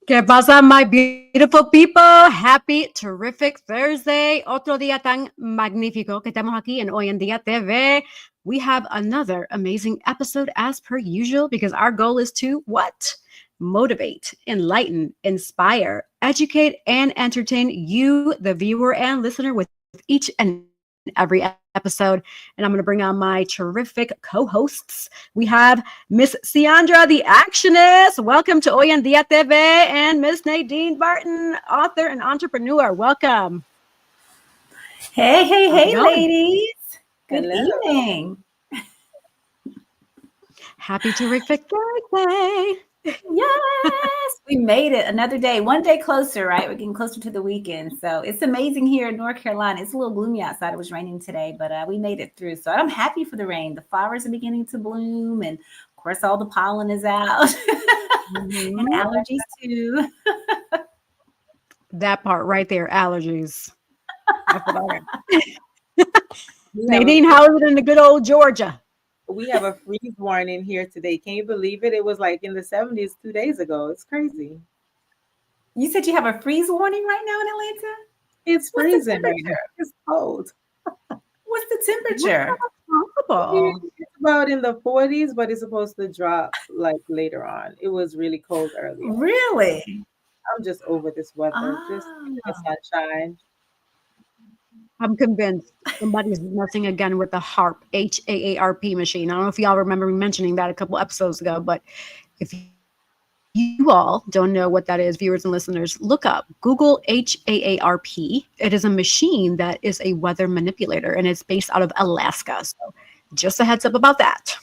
¿Qué pasa, my beautiful people? Happy, terrific Thursday. Otro día tan magnífico que estamos aquí en Hoy en Día TV. We have another amazing episode as per usual because our goal is to what? Motivate, enlighten, inspire, educate, and entertain you, the viewer and listener, with each and every episode. And I'm going to bring on my terrific co-hosts. We have Miss Ciandra, the actionist. Welcome to Hoy en Día TV. And Miss Nadine Barton, author and entrepreneur. Welcome. Hey, hey, How's it hey, going? ladies. Good Hello. evening. Happy terrific Thursday. Yes, we made it another day, one day closer, right? We're getting closer to the weekend. So it's amazing here in North Carolina. It's a little gloomy outside. It was raining today, but we made it through. So I'm happy for the rain. The flowers are beginning to bloom. And of course, all the pollen is out and Mhm. allergies too. That part right there, allergies. That's what I got. We have a Nadine, how is it in the good old Georgia? we have a freeze warning here today. Can you believe it? It was like in the 70s 2 days ago. It's crazy. You said you have a freeze warning right now in Atlanta? It's What's the freezing right now. temperature? It's cold. What's the What's temperature? possible? It's about in the 40s, but it's supposed to drop like later on. It was really cold earlier. Really? I'm just over this weather. Just give me the Ah. sunshine. I'm convinced somebody's messing again with the HARP, HAARP machine. I don't know if y'all remember me mentioning that a couple episodes ago, but if you all don't know what that is, viewers and listeners, look up Google HAARP. It is a machine that is a weather manipulator and it's based out of Alaska. So just a heads up about that.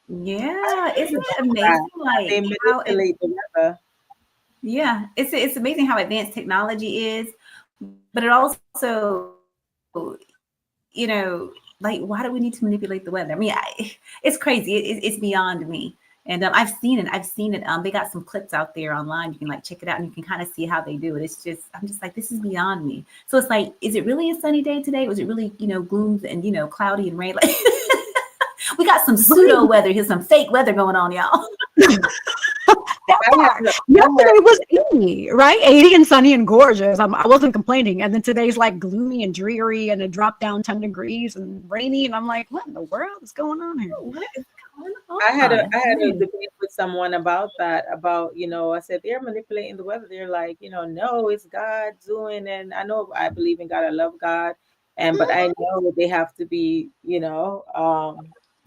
Yeah, isn't it Right. amazing? They Like how it, manipulate the weather. yeah, it's amazing how advanced technology is, but it also, like why do we need to manipulate the weather? I mean, it's crazy. It's beyond me. And I've seen it. They got some clips out there online. You can like check it out and you can kind of see how they do it. I'm just like, this is beyond me. So it's like, is it really a sunny day today? Was it really, gloom and cloudy and rain? Like we got some pseudo Right. weather here, some fake weather going on, y'all. That I part. have I Yesterday have was 80, right? 80 and sunny and gorgeous. I wasn't complaining. And then today's like gloomy and dreary and it dropped down 10 degrees and rainy. And I'm like, what in the world is going on here? What is going I on? had a Right. debate with someone about that, about, I said they're manipulating the weather. They're like, no, it's God doing, and I know I believe in God, I love God, and but I know that they have to be, they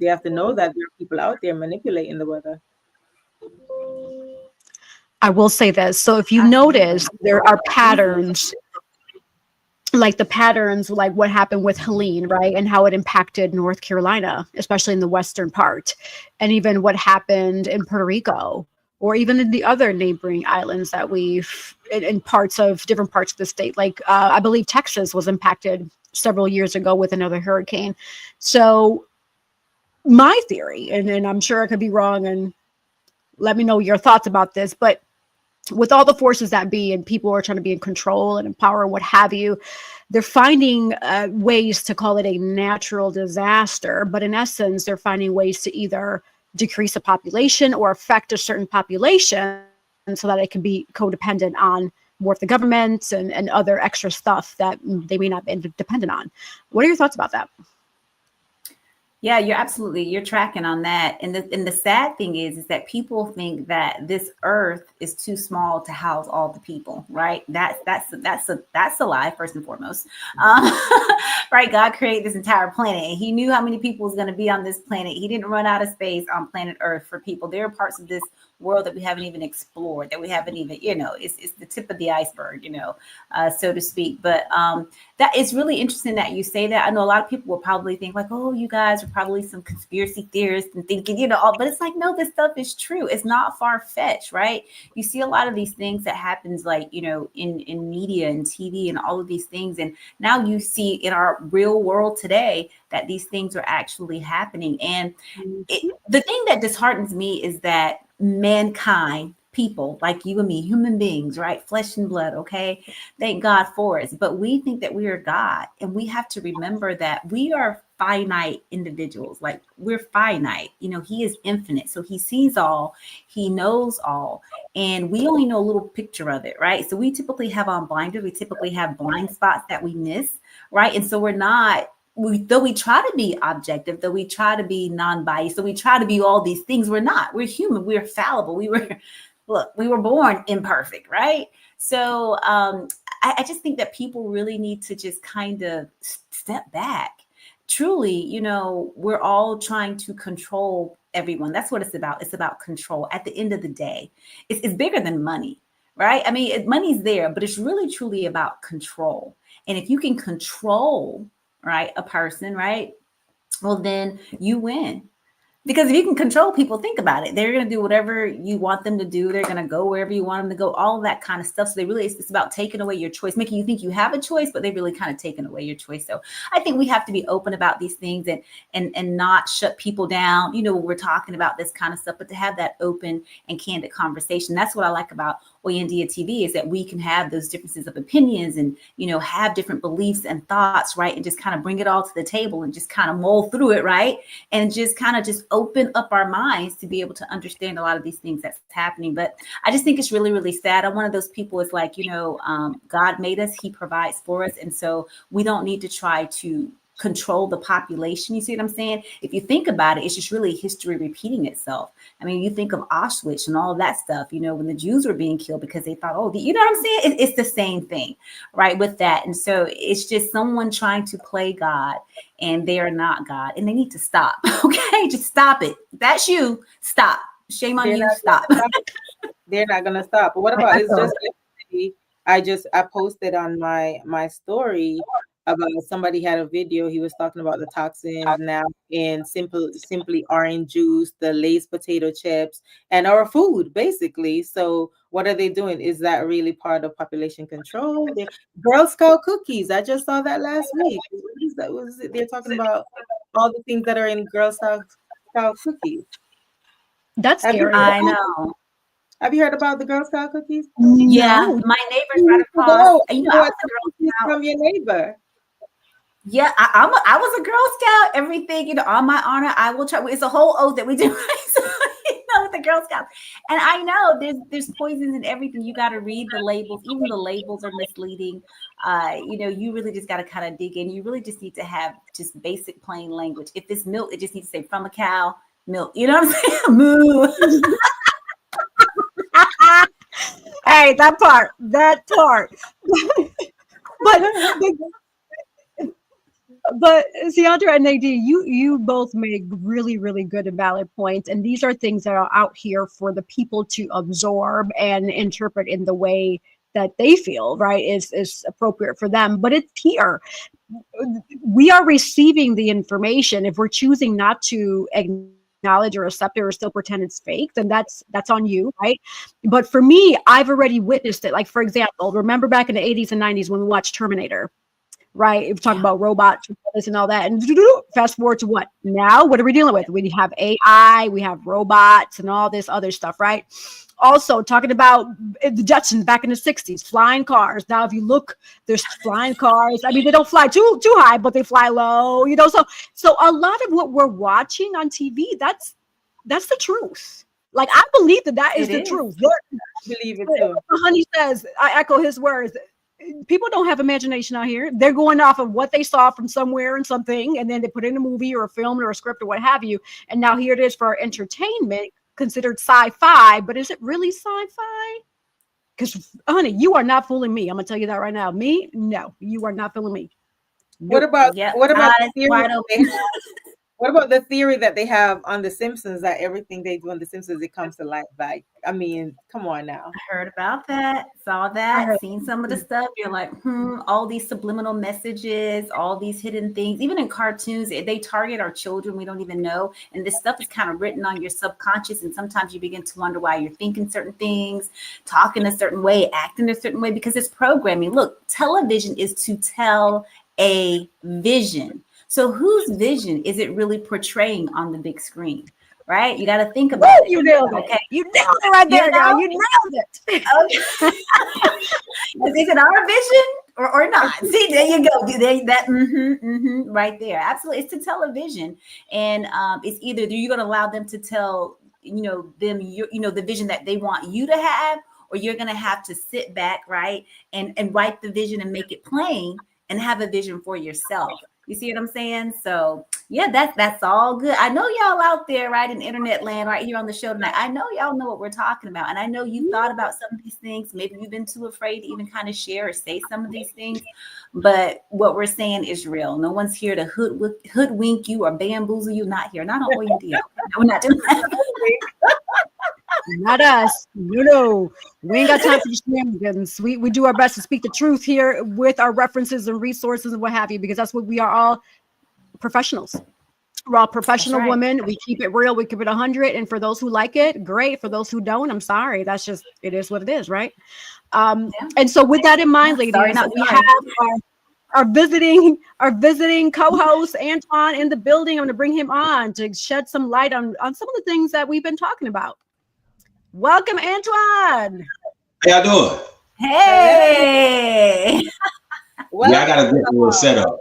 have to know that there are people out there manipulating the weather. I will say this. So if you I feel notice, that. there are Mhm. patterns, like the patterns, like what happened with Helene, right? And how it impacted North Carolina, especially in the western part, and even what happened in Puerto Rico, or even in the other neighboring islands that in parts of different parts of the state. Like I believe Texas was impacted several years ago with another hurricane. So my theory, and I'm sure I could be wrong, and let me know your thoughts about this, but with all the forces that be and people are trying to be in control and empower and what have you, they're finding ways to call it a natural disaster, but in essence they're finding ways to either decrease a population or affect a certain population so that it can be codependent on more of the government and other extra stuff that they may not be dependent on. What are your thoughts about that? Yeah, you're tracking on that. And the sad thing is that people think that this earth is too small to house all the people, right? That's a lie, first and foremost. Um, right? God created this entire planet and he knew how many people was going to be on this planet. He didn't run out of space on planet Earth for people. There are parts of this world that we haven't even explored, that we haven't even, it's the tip of the iceberg, so to speak. But that is really interesting that you say that. I know a lot of people will probably think like, oh, you guys are probably some conspiracy theorists and thinking, all, but it's like, no, this stuff is true. It's not far fetched, right? You see a lot of these things that happens like, in media and TV and all of these things. And now you see in our real world today that these things are actually happening. And the thing that disheartens me is that mankind, people like you and me, human beings, right? Flesh and blood, okay? Thank God for it. But we think that we are God. And we have to remember that we are finite individuals. Like, we're finite. You know, he is infinite. So he sees all, he knows all, and we only know a little picture of it, right? So we typically have on blinders, we typically have blind spots that we miss, right? And so we're not, though we try to be objective, though we try to be non-biased, so we try to be all these things, we're not. We're human. We're fallible. We were born imperfect, right? So I just think that people really need to just kind of step back. Truly, you know, we're all trying to control everyone. That's what it's about. It's about control. At the end of the day, it's bigger than money, right? I mean, money's there, but it's really truly about control. And if you can control, right, a person, right, well, then you win. Because if you can control people, think about it. They're going to do whatever you want them to do. They're going to go wherever you want them to go, all that kind of stuff. So it's about taking away your choice, making you think you have a choice, but they really kind of taken away your choice. So I think we have to be open about these things and not shut people down, you know, when we're talking about this kind of stuff, but to have that open and candid conversation. That's what I like about Oyendia TV, is that we can have those differences of opinions and, you know, have different beliefs and thoughts, right? And just kind of bring it all to the table and just kind of mull through it, right? And just kind of just open up our minds to be able to understand a lot of these things that's happening. But I just think it's really, really sad. I'm one of those people, is like, you know, God made us, he provides for us. And so we don't need to try to control the population. You see what I'm saying? If you think about it, it's just really history repeating itself. I mean, you think of Auschwitz and all of that stuff, you know, when the Jews were being killed because they thought, oh, you know what I'm saying? It's the same thing, right, with that. And so it's just someone trying to play God, and they are not God, and they need to stop. Okay, just stop it. That's you. Stop. Shame on you. Stop. They're not gonna stop. But what about, it's just yesterday, I posted on my story about somebody had a video. He was talking about the toxins now in simply orange juice, the Lay's potato chips, and our food, basically. So what are they doing? Is that really part of population control? Girl Scout cookies. I just saw that last week. They're talking about all the things that are in Girl Scout cookies. That's scary. I know. Have you heard about the Girl Scout cookies? Yeah, No. my neighbors right across. You know, I was a Girl Scout. From your neighbor. Yeah, I was a Girl Scout. Everything, you know, on my honor, I will try. It's a whole oath that we do. So, you know, with the Girl Scouts, and I know there's poisons in everything. You got to read the labels. Even the labels are misleading. You know, you really just got to kind of dig in. You really just need to have just basic plain language. If it's milk, it just needs to say from a cow, milk. You know what I'm saying? Moo. Hey, that part. But Sandra and Nadine, you both make really, really good and valid points. And these are things that are out here for the people to absorb and interpret in the way that they feel, right, is appropriate for them. But it's here. We are receiving the information. If we're choosing not to acknowledge or accept it or still pretend it's fake, then that's on you, right? But for me, I've already witnessed it. Like, for example, remember back in the 80s and 90s when we watched Terminator, right? We're talking about robots and all that. And fast forward to what? Now, what are we dealing with? We have AI, we have robots and all this other stuff, right? Also talking about the Jetsons back in the 60s, flying cars. Now, if you look, there's flying cars. I mean, they don't fly too high, but they fly low, you know? So a lot of what we're watching on TV, that's the truth. Like, I believe that is the truth. I believe it too. Honey says, I echo his words. People don't have imagination out here. They're going off of what they saw from somewhere and something, and then they put in a movie or a film or a script or what have you. And now here it is for our entertainment, considered sci-fi, but is it really sci-fi? Because, honey, you are not fooling me. I'm gonna tell you that right now. Me, no, you are not fooling me. What about the theory? What about the theory that they have on The Simpsons, that everything they do on The Simpsons, it comes to life? Like, I mean, come on now. I heard about that, saw that, seen some of the stuff. You're like, all these subliminal messages, all these hidden things, even in cartoons, they target our children. We don't even know. And this stuff is kind of written on your subconscious. And sometimes you begin to wonder why you're thinking certain things, talking a certain way, acting a certain way, because it's programming. Look, television is to tell a vision. So whose vision is it really portraying on the big screen, right? You got to think about it. You nailed it. Okay. You nailed it right there, girl. You nailed it. Okay. Is it our vision or not. See, there you go. Right there. Absolutely. It's to tell a vision. And it's either you're going to allow them to tell, them, the vision that they want you to have, or you're going to have to sit back, right, and write the vision and make it plain and have a vision for yourself. You see what I'm saying? So yeah, that's all good. I know y'all out there, right, in internet land, right here on the show tonight. I know y'all know what we're talking about. And I know you thought about some of these things. Maybe you've been too afraid to even kind of share or say some of these things. But what we're saying is real. No one's here to hoodwink you or bamboozle you. Not here. Not on OUD. We're not doing that. Not us. No. We ain't got time for shenanigans. We do our best to speak the truth here with our references and resources and what have you, because that's what we are all professionals. We're all professional women. We keep it real. We keep it 100. And for those who like it, great. For those who don't, I'm sorry. That's just, it is what it is, right? And so with that in mind, ladies, we have our visiting co-host Antoine in the building. I'm going to bring him on to shed some light on some of the things that we've been talking about. Welcome, Antoine. How y'all doing? Hey. Well, yeah, I got a different setup.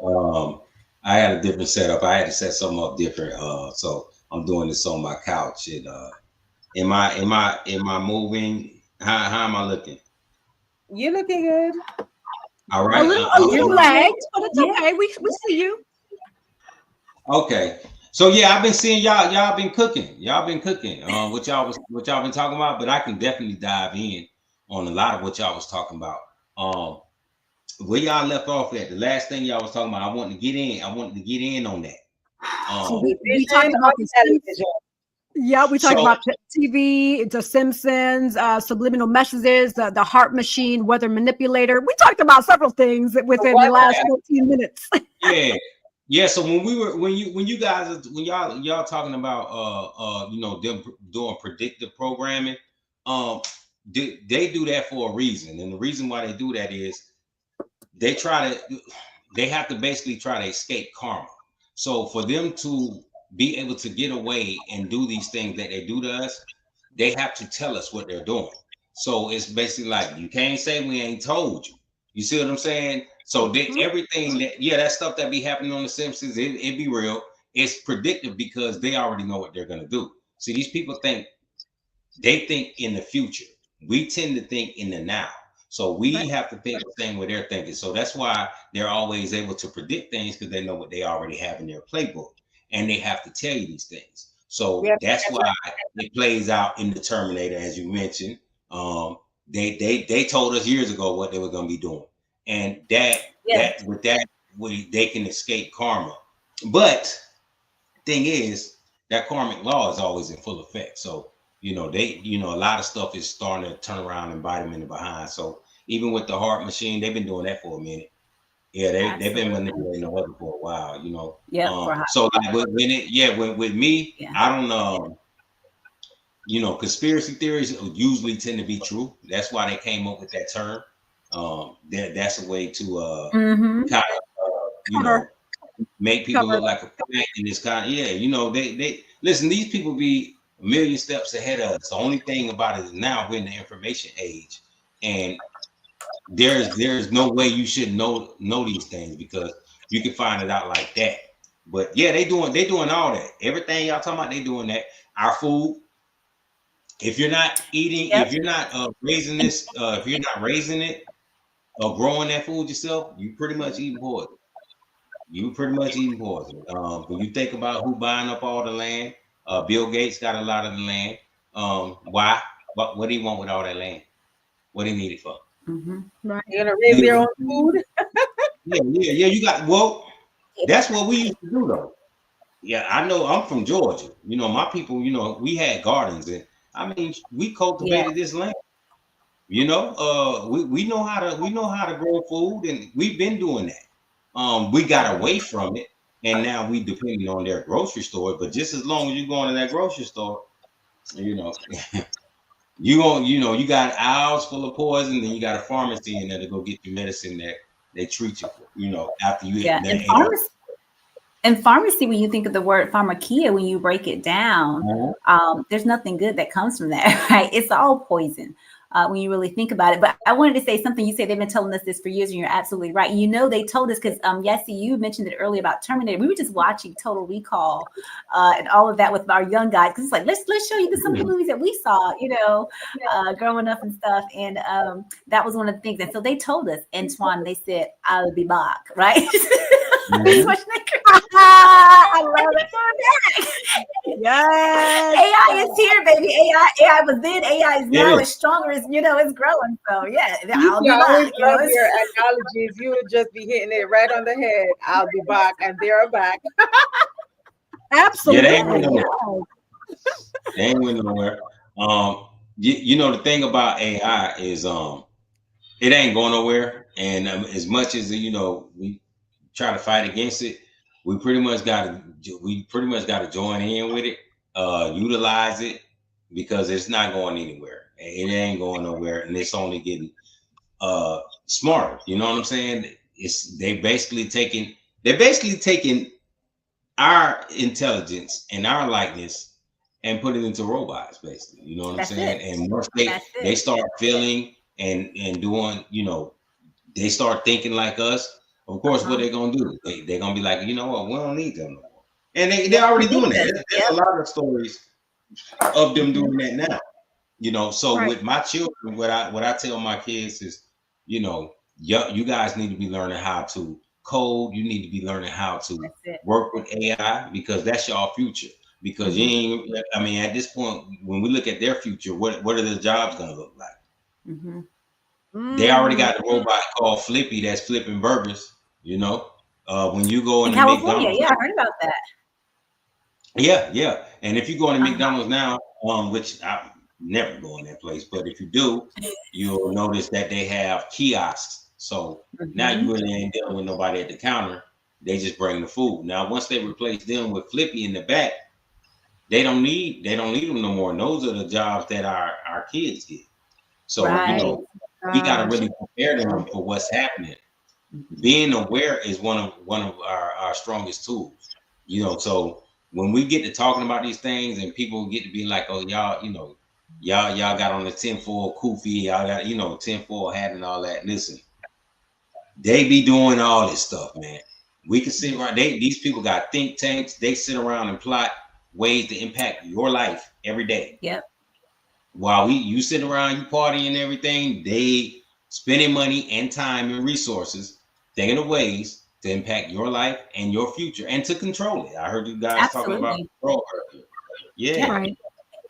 I had a different setup. I had to set something up different. So I'm doing this on my couch. And am I moving? How am I looking? You're looking good. All right. A little lagged, but it's okay. We see you. Okay. So yeah, I've been seeing y'all been cooking. Y'all been cooking. What y'all been talking about, but I can definitely dive in on a lot of what y'all was talking about. Where y'all left off at, the last thing y'all was talking about, I wanted to get in on that. So we talked about the television. Yeah, we talked about TV, The Simpsons, subliminal messages, the heart machine, weather manipulator. We talked about several things within the last 14 minutes. Yeah. So when y'all talking about them doing predictive programming, they do that for a reason, and the reason why they do that is they have to basically try to escape karma. So for them to be able to get away and do these things that they do to us, they have to tell us what they're doing. So it's basically like, you can't say we ain't told you. You see what I'm saying? So everything that stuff that be happening on The Simpsons, it be real. It's predictive because they already know what they're gonna do. See, these people think in the future. We tend to think in the now. So we have to think the same way they're thinking. So that's why they're always able to predict things, because they know what they already have in their playbook, and they have to tell you these things. So that's why it plays out in the Terminator, as you mentioned. They told us years ago what they were going to be doing, and that they can escape karma. But thing is, that karmic law is always in full effect. So a lot of stuff is starting to turn around and bite them in the behind. So even with the heart machine, they've been doing that for a minute. Yeah, they've been manipulating the weather for a while, So like with me, I don't conspiracy theories usually tend to be true. That's why they came up with that term. That's a way to kind of make people look like a plant in this kind of they listen, these people be a million steps ahead of us. The only thing about it is now we're in the information age, and there's no way you should know these things, because you can find it out like that. But yeah, they doing all that. Everything y'all talking about, they doing that. Our food. If you're not eating, if you're not raising this, if you're not raising it or growing that food yourself, you pretty much eating poison. When you think about who buying up all the land, Bill Gates got a lot of the land. Why? What do you want with all that land? What do you need it for? Right. You're gonna raise their own food. Yeah. You got that's what we used to do though. Yeah, I know. I'm from Georgia. My people. We had gardens, and I mean, we cultivated this land. We know how to grow food, and we've been doing that. We got away from it, and now we depending on their grocery store. But just as long as you're going to that grocery store, you got aisles full of poison, then you got a pharmacy in there to go get your medicine that they treat you for, after you and pharmacy, when you think of the word pharmakia, when you break it down, there's nothing good that comes from that, right? It's all poison. when you really think about it. But I wanted to say something. You say they've been telling us this for years, and you're absolutely right. You know, they told us because Yessie, you mentioned it earlier about Terminator. We were just watching Total Recall and all of that with our young guys, because it's like let's show you some of the movies that we saw, you know, growing up and stuff. And that was one of the things. And so they told us, Antoine, they said, "I'll be back," right? I love it. Yes. AI is here, baby. AI was then. AI is now. It's stronger. It's, you know, it's growing. So yeah, I'll be I always back. love your analogies. You would just be hitting it right on the head. I'll be back, and they're back. Absolutely. Yeah, they ain't went nowhere. They ain't went nowhere. You know, the thing about AI is it ain't going nowhere. And as much as, you know, we try to fight against it, we pretty much got to join in with it, utilize it, because it's not going anywhere. It ain't going nowhere, and it's only getting smarter. You know what I'm saying? They're basically taking our intelligence and our likeness and put it into robots, basically. You know what I'm saying? And once they start feeling and doing, you know, they start thinking like us. Of course, what they're gonna do? They're gonna be like, you know what? We don't need them no more. And they're already doing that. There's a lot of stories of them doing that now. You know, so with my children, what I tell my kids is, you know, you guys need to be learning how to code. You need to be learning how to work with AI, because that's your future. Because you ain't, I mean, at this point, when we look at their future, what are their jobs gonna look like? They already got a robot called Flippy that's flipping burgers. You know, when you go in California, McDonald's, I heard about that. Yeah. And if you go into McDonald's now, which I never go in that place, but if you do, you'll notice that they have kiosks. So now you really ain't dealing with nobody at the counter. They just bring the food. Now, once they replace them with Flippy in the back, they don't need them no more. And those are the jobs that our kids get. So you know, we got to really prepare them for what's happening. Being aware is one of our strongest tools. You know, so when we get to talking about these things and people get to be like, oh, y'all, you know, y'all got on the tinfoil kufi, y'all got, you know, tinfoil hat and all that. Listen, they be doing all this stuff, man. We can sit around. These people got think tanks. They sit around and plot ways to impact your life every day. Yep. While you sit around, you party and everything, they spending money and time and resources, thinking of ways to impact your life and your future and to control it. I heard you guys talking about control earlier. Yeah. Right.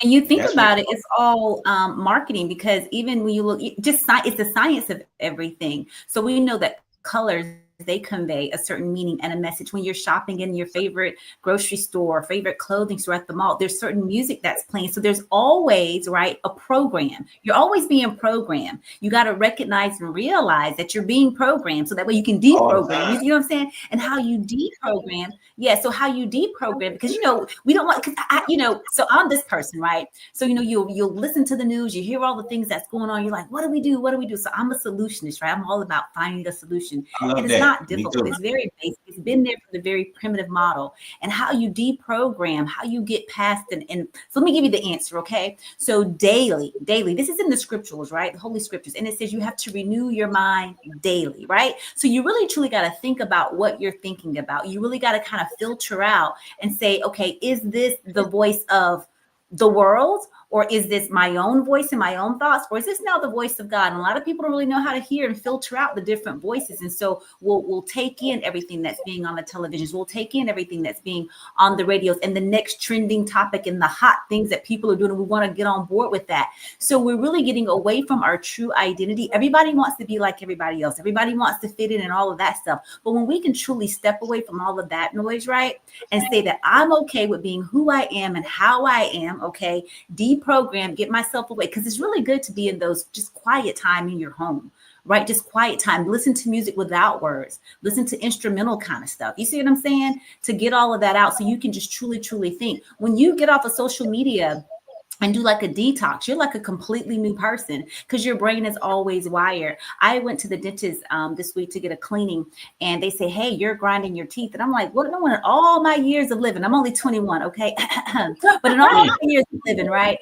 And you think about it, it's all marketing, because even when you look, it's the science of everything. So we know that colors, they convey a certain meaning and a message. When you're shopping in your favorite grocery store, favorite clothing store at the mall, there's certain music that's playing. So there's always, right, a program. You're always being programmed. You got to recognize and realize that you're being programmed, so that way you can deprogram. You know what I'm saying? And how you deprogram. Yeah. So how you deprogram, because, you know, we don't want, you know, so I'm this person, right? So, you know, you'll listen to the news, you hear all the things that's going on. You're like, what do we do? What do we do? So I'm a solutionist, right? I'm all about finding a solution. And it's not difficult. It's very basic. It's been there from the very primitive model. And how you deprogram, how you get past and so let me give you the answer, okay? So daily, this is in the scriptures, right? The Holy Scriptures. And it says you have to renew your mind daily, right? So you really truly got to think about what you're thinking about. You really got to kind of filter out and say, okay, is this the voice of the world? Or is this my own voice and my own thoughts? Or is this now the voice of God? And a lot of people don't really know how to hear and filter out the different voices. And so we'll take in everything that's being on the televisions. We'll take in everything that's being on the radios and the next trending topic and the hot things that people are doing. And we want to get on board with that. So we're really getting away from our true identity. Everybody wants to be like everybody else. Everybody wants to fit in and all of that stuff. But when we can truly step away from all of that noise, right? And say that I'm okay with being who I am and how I am, okay? Deprogram, get myself away, because it's really good to be in those just quiet time in your home, right? Just quiet time. Listen to music without words. Listen to instrumental kind of stuff. You see what I'm saying? To get all of that out so you can just truly think. When you get off of social media and do like a detox, you're like a completely new person because your brain is always wired. I went to the dentist this week to get a cleaning, and they say, hey, you're grinding your teeth. And I'm like, what? No one in all my years of living, I'm only 21, okay? But in all my years of living, right?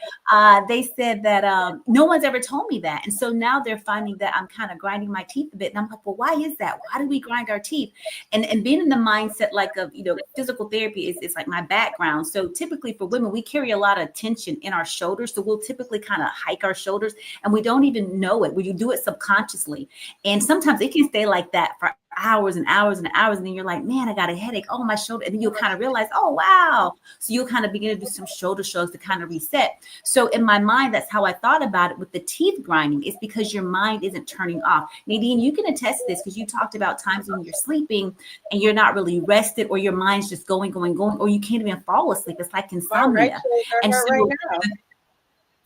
They said that no one's ever told me that. And so now they're finding that I'm kind of grinding my teeth a bit. And I'm like, well, why is that? Why do we grind our teeth? And being in the mindset like of, physical therapy is like my background. So typically for women, we carry a lot of tension in our shoulders. So we'll typically kind of hike our shoulders and we don't even know it. You do it subconsciously. And sometimes it can stay like that for hours and hours and hours. And then you're like, man, I got a headache. Oh, my shoulder. And then you'll kind of realize, oh, wow. So you'll kind of begin to do some shoulder shrugs to kind of reset. So in my mind, that's how I thought about it with the teeth grinding. It's because your mind isn't turning off. Nadine, you can attest to this because you talked about times when you're sleeping and you're not really rested, or your mind's just going, or you can't even fall asleep. It's like insomnia. And so,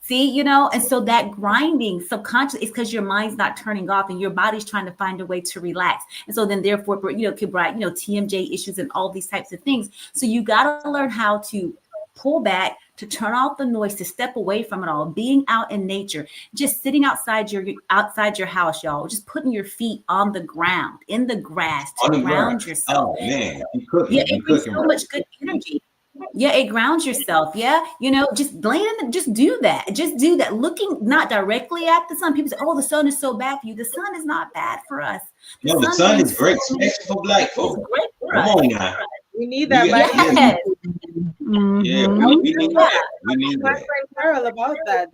see, and so that grinding subconscious is because your mind's not turning off and your body's trying to find a way to relax. And so then therefore, could bring, TMJ issues and all these types of things. So you got to learn how to pull back, to turn off the noise, to step away from it all, being out in nature, just sitting outside your house, y'all, just putting your feet on the ground, in the grass, to ground yourself. Oh man, it brings so much good energy. Yeah, it grounds yourself. Yeah, just laying, just do that. Just do that. Looking not directly at the sun. People say, "Oh, the sun is so bad for you." The sun is not bad for us. The sun is great, especially for Black folks. Come on now. We need that. Yes. Yeah, we need that. We need my that. friend Carol about that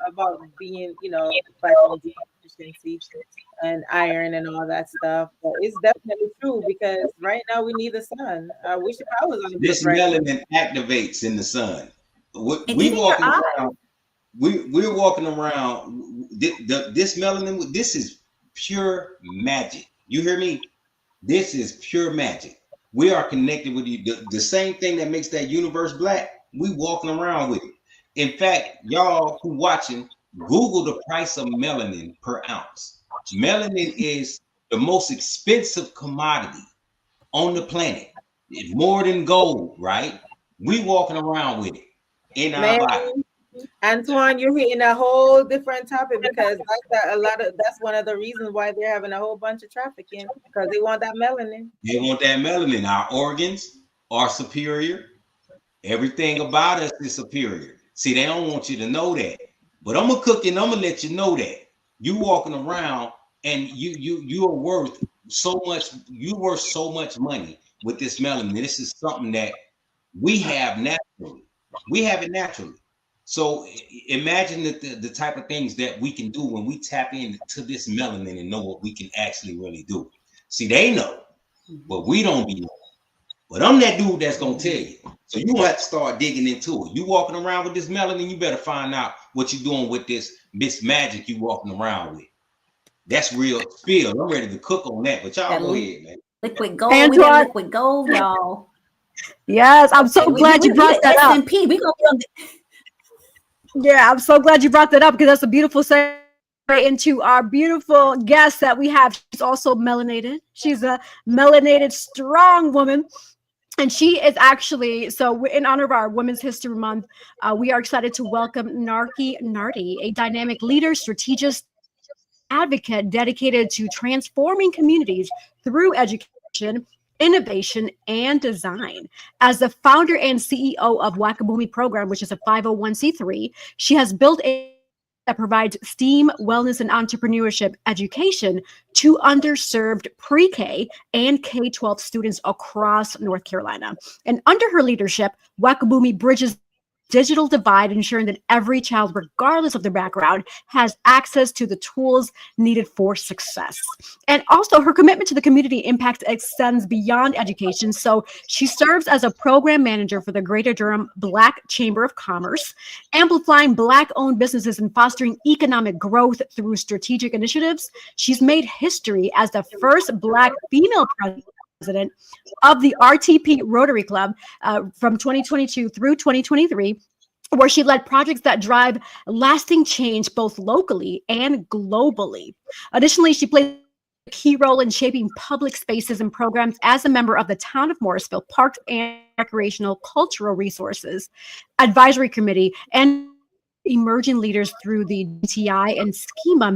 about being vitamin D deficiency and iron and all that stuff. But it's definitely true because right now we need the sun. I wish I was on the This melanin activates in the sun. We're walking around. This melanin. This is pure magic. You hear me? This is pure magic. We are connected with you. The same thing that makes that universe black, we walking around with it. In fact, y'all who watching, Google the price of melanin per ounce. Melanin is the most expensive commodity on the planet. It's more than gold, right? We walking around with it in our body. Antoine, you're hitting a whole different topic because that's one of the reasons why they're having a whole bunch of trafficking, because they want that melanin. They want that melanin. Our organs are superior. Everything about us is superior. See, they don't want you to know that. But I'm gonna cook and I'm gonna let you know that. You walking around and you are worth so much, you worth so much money with this melanin. This is something that we have naturally. We have it naturally. So imagine the type of things that we can do when we tap into this melanin and know what we can actually really do. See, they know, but we don't be knowing. But I'm that dude that's gonna tell you. So you have to start digging into it. You walking around with this melanin, you better find out what you're doing with this magic you walking around with. That's real spill. I'm ready to cook on that. But y'all go ahead, man. Liquid gold, we got liquid gold, y'all. Yes, I'm so glad you brought that up. S&P. We gonna be on the Yeah, I'm so glad you brought that up because that's a beautiful segue into our beautiful guest that we have. She's also melanated. She's a melanated, strong woman. And she is actually, so in honor of our Women's History Month, we are excited to welcome Narkie Nartey, a dynamic leader, strategist, advocate dedicated to transforming communities through education, innovation, and design. As the founder and CEO of Wakaboomee program, which is a 501c3, she has built that provides STEAM, wellness, and entrepreneurship education to underserved pre-K and K-12 students across North Carolina. And under her leadership, Wakaboomee bridges digital divide, ensuring that every child, regardless of their background, has access to the tools needed for success. And also her commitment to the community impact extends beyond education. So she serves as a program manager for the Greater Durham Black Chamber of Commerce, amplifying Black-owned businesses and fostering economic growth through strategic initiatives. She's made history as the first Black female president of the RTP Rotary Club from 2022 through 2023, where she led projects that drive lasting change both locally and globally. Additionally, she plays key role in shaping public spaces and programs as a member of the Town of Morrisville Parks and Recreational Cultural Resources Advisory Committee and emerging leaders through the DTI and Schema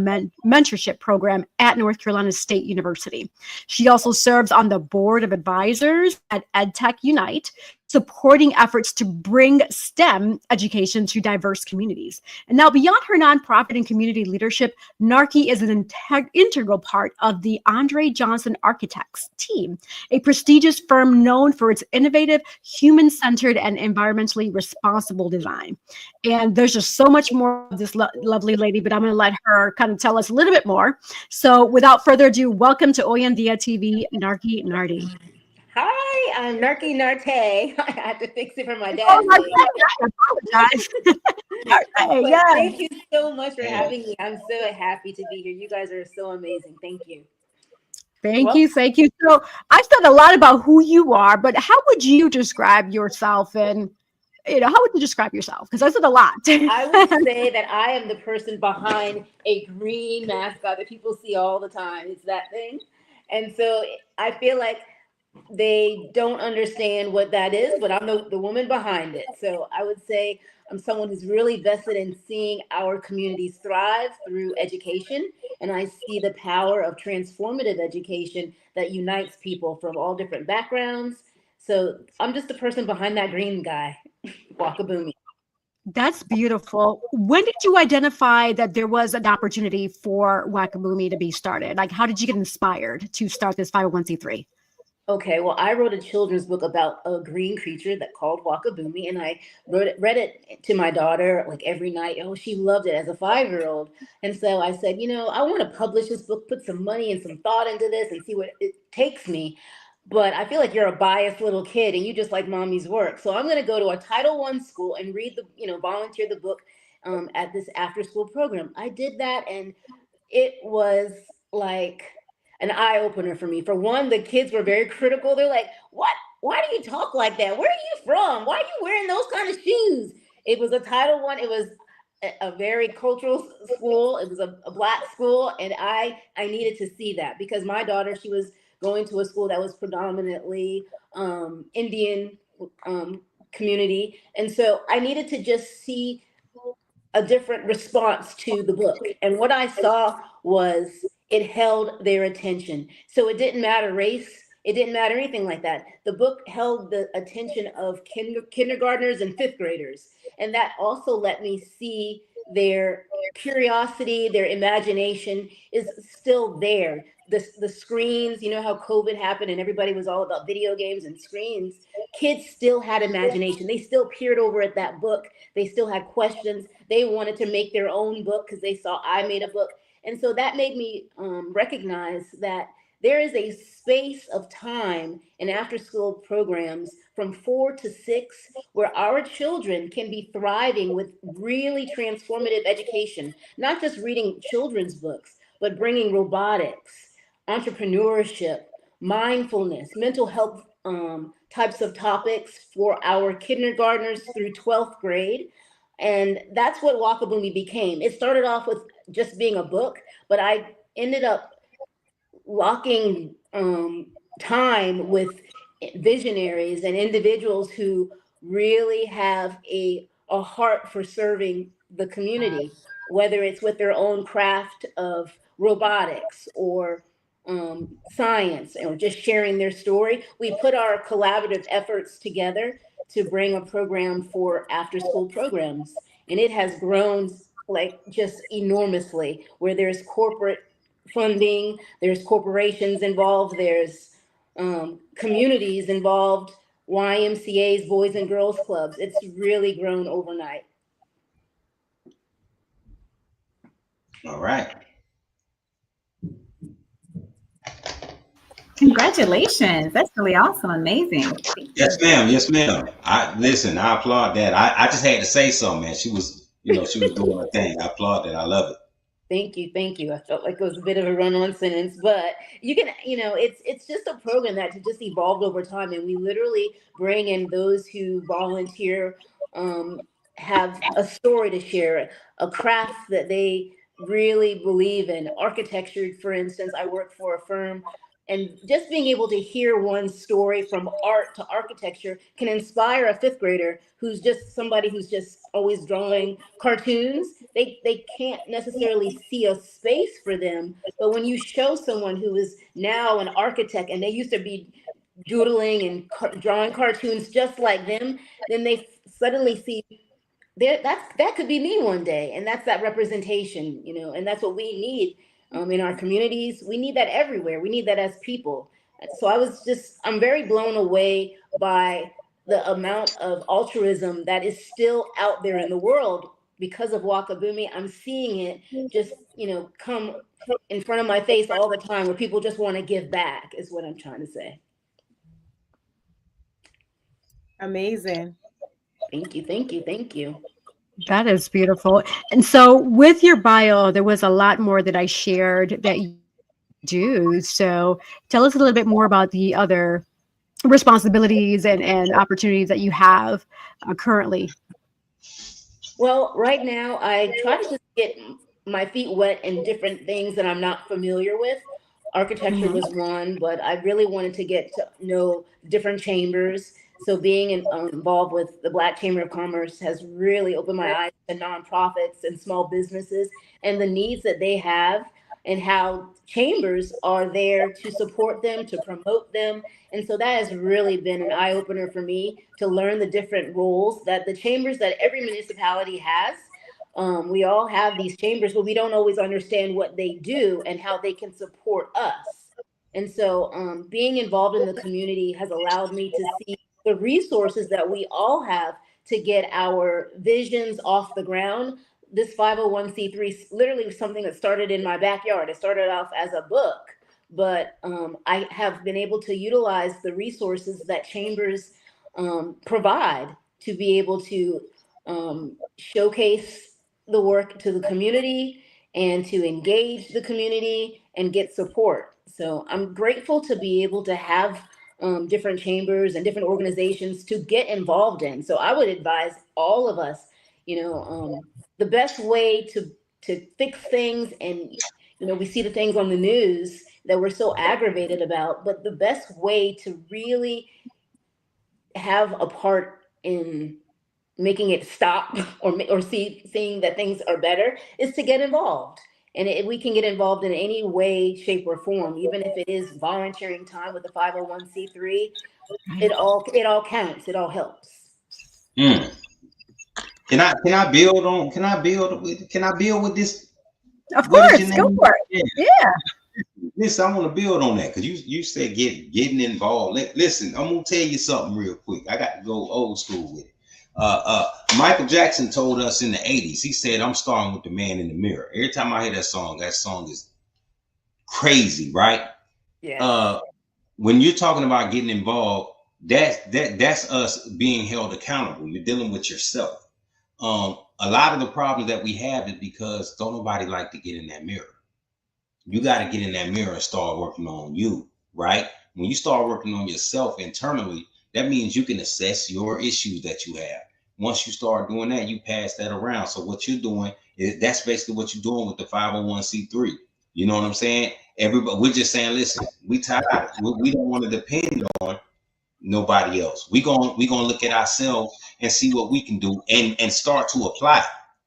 mentorship program at North Carolina State University. She also serves on the board of advisors at EdTech Unite, supporting efforts to bring STEM education to diverse communities. And now, beyond her nonprofit and community leadership, Narkie is an integral part of the Andre Johnson Architects team, a prestigious firm known for its innovative, human-centered, and environmentally responsible design. And there's just so much more of this lovely lady, but I'm going to let her kind of tell us a little bit more. So without further ado, welcome to Oyandia TV, Narkie Nartey. Hi, I'm Narkie Nartey. I had to fix it for my dad's Oh, name. I apologize. Yeah. Thank you so much for having me. I'm so happy to be here. You guys are so amazing. Thank you. Thank you. So I've said a lot about who you are, but how would you describe yourself? And how would you describe yourself? Because I said a lot. I would say that I am the person behind a green mascot that people see all the time. It's that thing. And so I feel like they don't understand what that is, but I'm the woman behind it. So I would say I'm someone who's really vested in seeing our communities thrive through education. And I see the power of transformative education that unites people from all different backgrounds. So I'm just the person behind that green guy, Wakaboomee. That's beautiful. When did you identify that there was an opportunity for Wakaboomee to be started? Like, how did you get inspired to start this 501c3? Okay, well, I wrote a children's book about a green creature that called Wakaboomee, and I read it to my daughter like every night. Oh, she loved it as a 5-year-old. And so I said, I want to publish this book, put some money and some thought into this and see what it takes me. But I feel like you're a biased little kid and you just like mommy's work. So I'm going to go to a Title I school and read volunteer the book at this after school program. I did that, and it was like an eye opener for me. For one, the kids were very critical. They're like, "What? Why do you talk like that? Where are you from? Why are you wearing those kind of shoes?" It was a Title I. It was a very cultural school. It was a Black school, and I needed to see that because my daughter, she was going to a school that was predominantly Indian community, and so I needed to just see a different response to the book. And what I saw was it held their attention. So it didn't matter race. It didn't matter anything like that. The book held the attention of kindergartners and 5th graders. And that also let me see their curiosity, their imagination is still there. The screens, how COVID happened and everybody was all about video games and screens. Kids still had imagination. They still peered over at that book. They still had questions. They wanted to make their own book because they saw I made a book. And so that made me recognize that there is a space of time in after school programs from 4 to 6 where our children can be thriving with really transformative education, not just reading children's books, but bringing robotics, entrepreneurship, mindfulness, mental health types of topics for our kindergartners through 12th grade. And that's what Wakaboomee became. It started off with just being a book, but I ended up locking time with visionaries and individuals who really have a heart for serving the community, whether it's with their own craft of robotics or science or just sharing their story. We put our collaborative efforts together to bring a program for after school programs. And it has grown like just enormously, where there's corporate funding, there's corporations involved, there's communities involved, YMCA's, Boys and Girls Clubs. It's really grown overnight. All right. Congratulations. That's really awesome. Amazing. Yes, ma'am. Yes, ma'am. I applaud that. I just had to say something, man. She was doing her thing. I applaud that. I love it. Thank you. I felt like it was a bit of a run-on sentence, but you can, it's just a program that just evolved over time, and we literally bring in those who volunteer, have a story to share, a craft that they really believe in architecture. For instance, I work for a firm, and just being able to hear one story from art to architecture can inspire a fifth grader who's just somebody who's just always drawing cartoons. They can't necessarily see a space for them, but when you show someone who is now an architect and they used to be doodling and drawing cartoons just like them, then they suddenly see there, that could be me one day. And that's that representation, you know, and that's what we need in our communities. We need that everywhere. We need that as people. So I'm very blown away by the amount of altruism that is still out there in the world because of Wakaboomee. I'm seeing it just, you know, come in front of my face all the time, where people just want to give back, is what I'm trying to say. Amazing. Thank you, thank you, thank you. That is beautiful. And so with your bio, there was a lot more that I shared that you do. So tell us a little bit more about the other responsibilities and opportunities that you have currently. Well, right now I try to just get my feet wet in different things that I'm not familiar with. Architecture was one, but I really wanted to get to know different chambers. So being involved with the Black Chamber of Commerce has really opened my eyes to nonprofits and small businesses and the needs that they have, and how chambers are there to support them, to promote them. And so that has really been an eye opener for me, to learn the different roles that the chambers that every municipality has. We all have these chambers, but we don't always understand what they do and how they can support us. And so being involved in the community has allowed me to see the resources that we all have to get our visions off the ground. This 501c3 is literally something that started in my backyard. It started off as a book, but I have been able to utilize the resources that chambers provide to be able to showcase the work to the community and to engage the community and get support. So I'm grateful to be able to have different chambers and different organizations to get involved in. So I would advise all of us, you know, the best way to fix things, and you know, we see the things on the news that we're so aggravated about, but the best way to really have a part in making it stop, or seeing that things are better, is to get involved. And we can get involved in any way, shape, or form, even if it is volunteering time with the 501c3. It all counts. It all helps. Mm. Can I build with this? Of course, go for it. Yeah. Listen, I want to build on that, because you said getting involved. Listen, I'm gonna tell you something real quick. I got to go old school with it. Michael Jackson told us in the 80s, he said, "I'm starting with the man in the mirror." Every time I hear that song is crazy, right? Yeah. When you're talking about getting involved, that's us being held accountable. You're dealing with yourself. A lot of the problems that we have is because don't nobody like to get in that mirror. You got to get in that mirror and start working on you, right? When you start working on yourself internally, that means you can assess your issues that you have. Once you start doing that, you pass that around. So what you're doing is, that's basically what you're doing with the 501c3. You know what I'm saying? Everybody, we're just saying, listen, we tired. We don't want to depend on nobody else. We're gonna look at ourselves and see what we can do, and start to apply.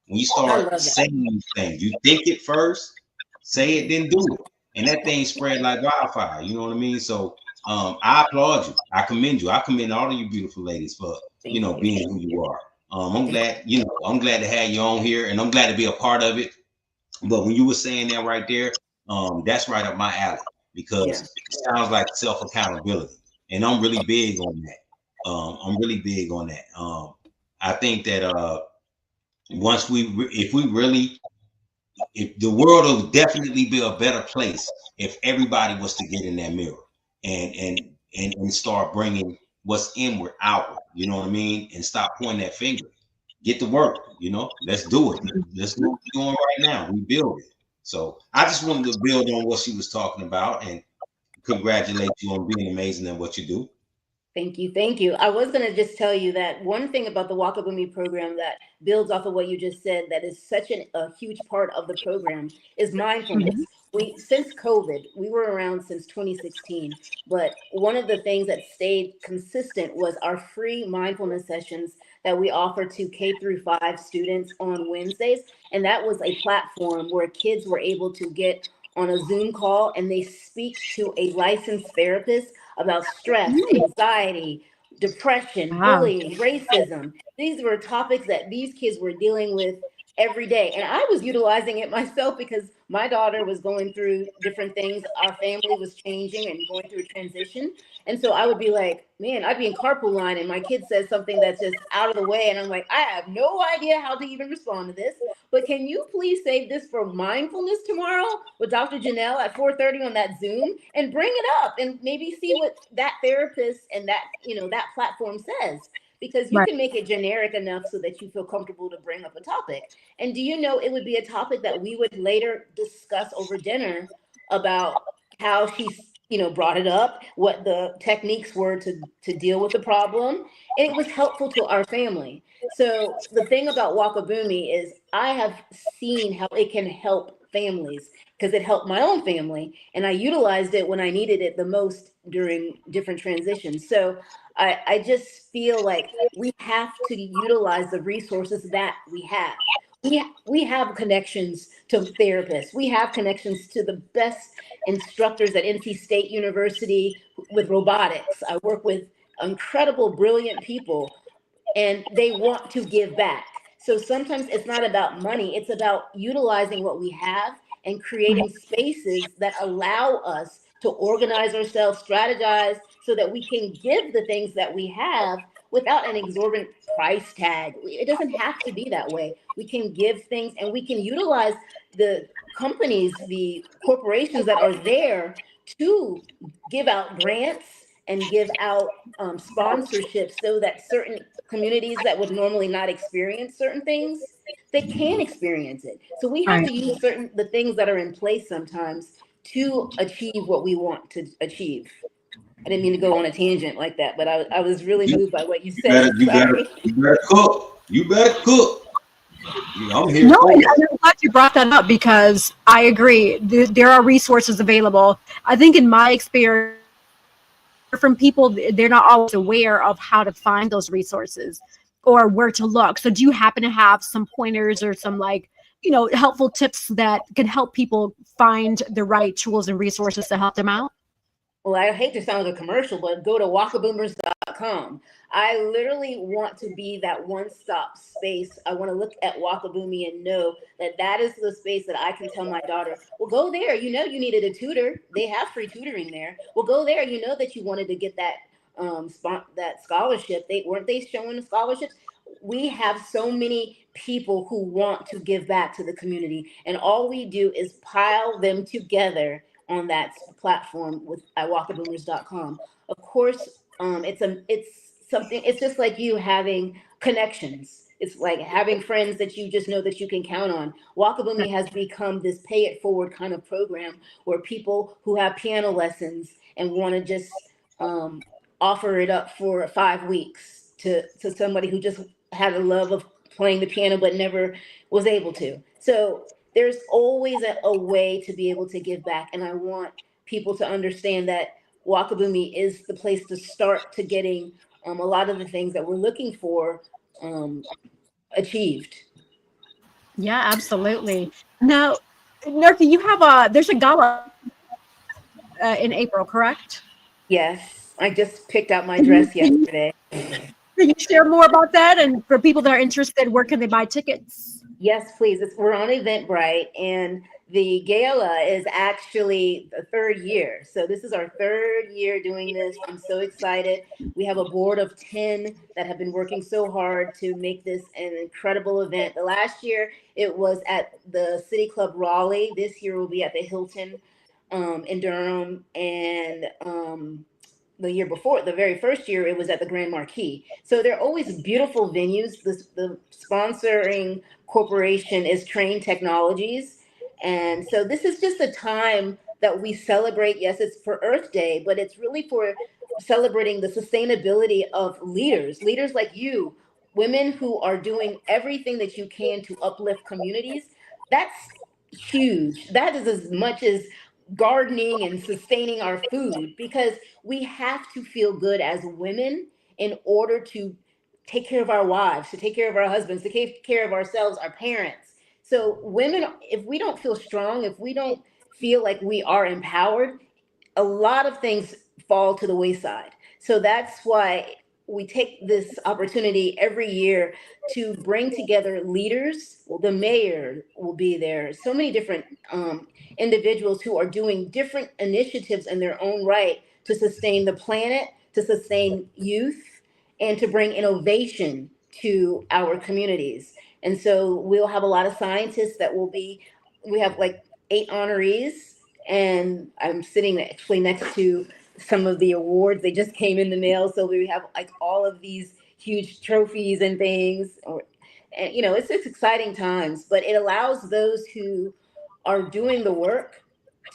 When you start saying these things, you think it first, say it, then do it, and that thing spread like wildfire. You know what I mean? So I applaud you. I commend you. I commend all of you beautiful ladies for being who you are. I'm glad to have you on here, and I'm glad to be a part of it. But when you were saying that right there, that's right up my alley, because it sounds like self accountability, and I'm really big on that. I think that if the world will definitely be a better place if everybody was to get in that mirror and start bringing what's inward outward. You know what I mean? And stop pointing that finger. Get to work. Let's do it. Let's do what we're doing right now. We build it. So I just wanted to build on what she was talking about and congratulate you on being amazing at what you do. Thank you. Thank you. I was going to just tell you that one thing about the Wakaboomee program that builds off of what you just said, that is such a huge part of the program, is mindfulness. Since COVID, we were around since 2016, but one of the things that stayed consistent was our free mindfulness sessions that we offer to K through 5 students on Wednesdays. And that was a platform where kids were able to get on a Zoom call and they speak to a licensed therapist about stress, anxiety, depression, Wow. bullying, racism. These were topics that these kids were dealing with every day. And I was utilizing it myself because my daughter was going through different things. Our family was changing and going through a transition. And so I would be like, man, I'd be in carpool line and my kid says something that's just out of the way. And I'm like, I have no idea how to even respond to this. But can you please save this for mindfulness tomorrow with Dr. Janelle at 4:30 on that Zoom and bring it up and maybe see what that therapist and that, that platform says, because you Right. can make it generic enough so that you feel comfortable to bring up a topic. And do you know, it would be a topic that we would later discuss over dinner about how she's, brought it up, what the techniques were to deal with the problem. And it was helpful to our family. So the thing about Wakaboomee is I have seen how it can help families because it helped my own family. And I utilized it when I needed it the most during different transitions. So I just feel like we have to utilize the resources that we have. We have connections to therapists. We have connections to the best instructors at NC State University with robotics. I work with incredible, brilliant people, and they want to give back. So sometimes it's not about money, it's about utilizing what we have and creating spaces that allow us to organize ourselves, strategize, so that we can give the things that we have without an exorbitant price tag. It doesn't have to be that way. We can give things and we can utilize the companies, the corporations that are there to give out grants and give out sponsorships so that certain communities that would normally not experience certain things, they can experience it. So we have Right. to use the things that are in place sometimes to achieve what we want to achieve. I didn't mean to go on a tangent like that, but I was really moved by what you said. You Sorry. better cook. You better cook. I'm here No, for and it. I'm glad you brought that up because I agree. There are resources available. I think in my experience, from people, they're not always aware of how to find those resources or where to look. So do you happen to have some pointers or some helpful tips that can help people find the right tools and resources to help them out? Well, I hate to sound like a commercial, but go to wakaboomers.com. I literally want to be that one-stop space. I want to look at Wakaboomee and know that that is the space that I can tell my daughter, well, go there. You know you needed a tutor. They have free tutoring there. Well, go there. You know that you wanted to get that that scholarship. Weren't they showing the scholarships? We have so many people who want to give back to the community, and all we do is pile them together on that platform with at wakaboomers.com. Of course, it's just like you having connections. It's like having friends that you just know that you can count on. Wakaboomee has become this pay it forward kind of program where people who have piano lessons and want to just offer it up for 5 weeks to somebody who just had a love of playing the piano but never was able to. So there's always a way to be able to give back. And I want people to understand that Wakaboomee is the place to start to getting a lot of the things that we're looking for achieved. Yeah, absolutely. Now, Narkie, there's a gala in April, correct? Yes, I just picked out my Can dress you, yesterday. can you share more about that? And for people that are interested, where can they buy tickets? Yes, please. We're on Eventbrite, and the gala is actually the 3rd year. So this is our 3rd year doing this. I'm so excited. We have a board of 10 that have been working so hard to make this an incredible event. The last year it was at the City Club Raleigh. This year will be at the Hilton in Durham, and the year before, the very first year, it was at the Grand Marquis. So they're always beautiful venues. The sponsoring corporation is Train Technologies. And so this is just a time that we celebrate. Yes, it's for Earth Day, but it's really for celebrating the sustainability of leaders like you, women who are doing everything that you can to uplift communities. That's huge. That is as much as gardening and sustaining our food, because we have to feel good as women in order to take care of our wives, to take care of our husbands, to take care of ourselves, our parents. So women, if we don't feel strong, if we don't feel like we are empowered, a lot of things fall to the wayside. So that's why we take this opportunity every year to bring together leaders. Well, the mayor will be there. So many different individuals who are doing different initiatives in their own right to sustain the planet, to sustain youth, and to bring innovation to our communities. And so we'll have a lot of scientists that will be, we have like 8 honorees, and I'm sitting actually next to some of the awards. They just came in the mail, so we have like all of these huge trophies and things. And you know, it's exciting times, but it allows those who are doing the work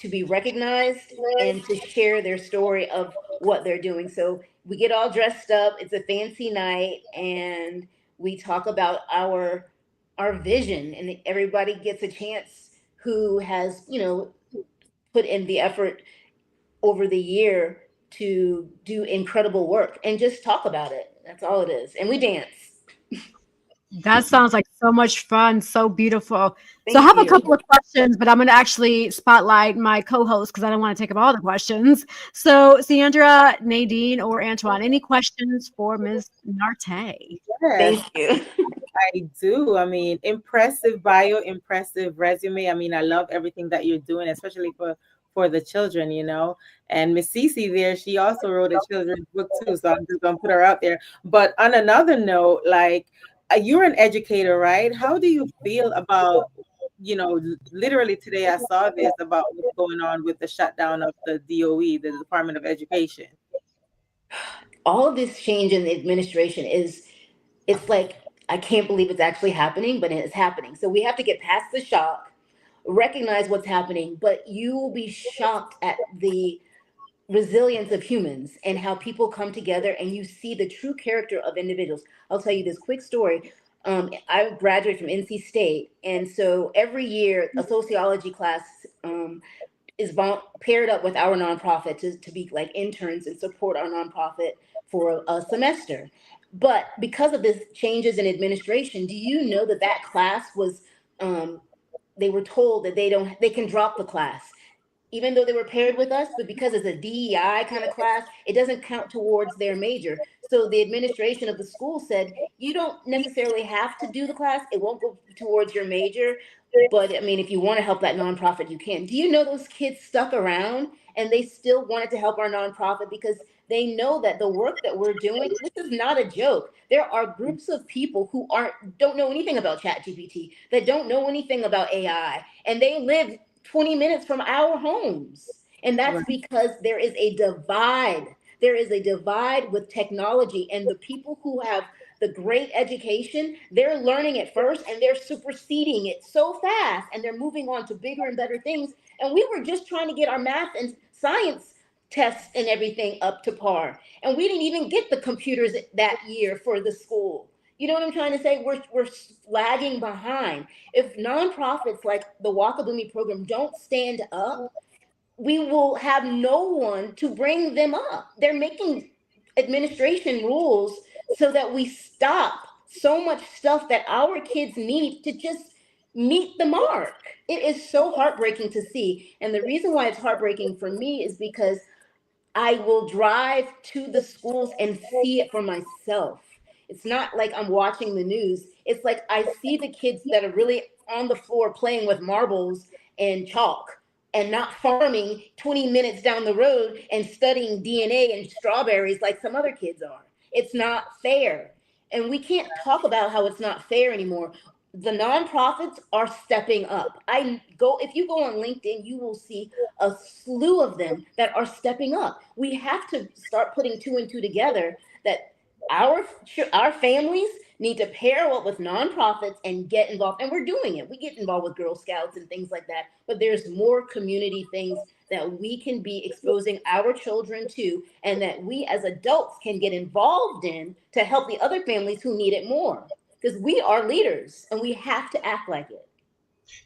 to be recognized and to share their story of what they're doing. So we get all dressed up. It's a fancy night, and we talk about our vision, and everybody gets a chance who has, you know, put in the effort over the year to do incredible work and just talk about it. That's all it is. And we dance. That sounds like so much fun, so beautiful. So I Thank have a you. couple of questions, but I'm going to actually spotlight my co-host because I don't want to take up all the questions. So Sandra, Nadine, or Antoine, any questions for Ms. Nartey? Yes, Thank you. I do. I mean, impressive bio, impressive resume. I mean, I love everything that you're doing, especially for the children, you know. And Miss Cece there, she also wrote a children's book too. So I'm just gonna put her out there. But on another note, like you're an educator, right? How do you feel about, you know, literally today I saw this about what's going on with the shutdown of the DOE, the Department of Education. All of this change in the administration is, it's like, I can't believe it's actually happening, but it is happening. So we have to get past the shock, recognize what's happening, but you will be shocked at the resilience of humans and how people come together and you see the true character of individuals. I'll tell you this quick story. I graduated from NC State, and so every year a sociology class is paired up with our nonprofit to be like interns and support our nonprofit for a semester. But because of this changes in administration, do you know that that class was, they were told that they can drop the class even though they were paired with us, but because it's a DEI kind of class, it doesn't count towards their major. So the administration of the school said, you don't necessarily have to do the class. It won't go towards your major. But I mean, if you want to help that nonprofit, you can. Do you know those kids stuck around and they still wanted to help our nonprofit because they know that the work that we're doing, this is not a joke. There are groups of people who don't know anything about ChatGPT, that don't know anything about AI, and they live 20 minutes from our homes. And that's Right. because there is a divide. There is a divide with technology, and the people who have the great education, they're learning it first and they're superseding it so fast and they're moving on to bigger and better things. And we were just trying to get our math and science tests and everything up to par. And we didn't even get the computers that year for the school. You know what I'm trying to say? We're lagging behind. If nonprofits like the Wakaboomee program don't stand up, we will have no one to bring them up. They're making administration rules so that we stop so much stuff that our kids need to just meet the mark. It is so heartbreaking to see. And the reason why it's heartbreaking for me is because I will drive to the schools and see it for myself. It's not like I'm watching the news. It's like I see the kids that are really on the floor playing with marbles and chalk and not farming 20 minutes down the road and studying DNA and strawberries like some other kids are. It's not fair. And we can't talk about how it's not fair anymore. The nonprofits are stepping up. If you go on LinkedIn, you will see a slew of them that are stepping up. We have to start putting two and two together, that our families need to pair up with nonprofits and get involved. And we're doing it. We get involved with Girl Scouts and things like that. But there's more community things that we can be exposing our children to, and that we as adults can get involved in to help the other families who need it more. Because we are leaders and we have to act like it.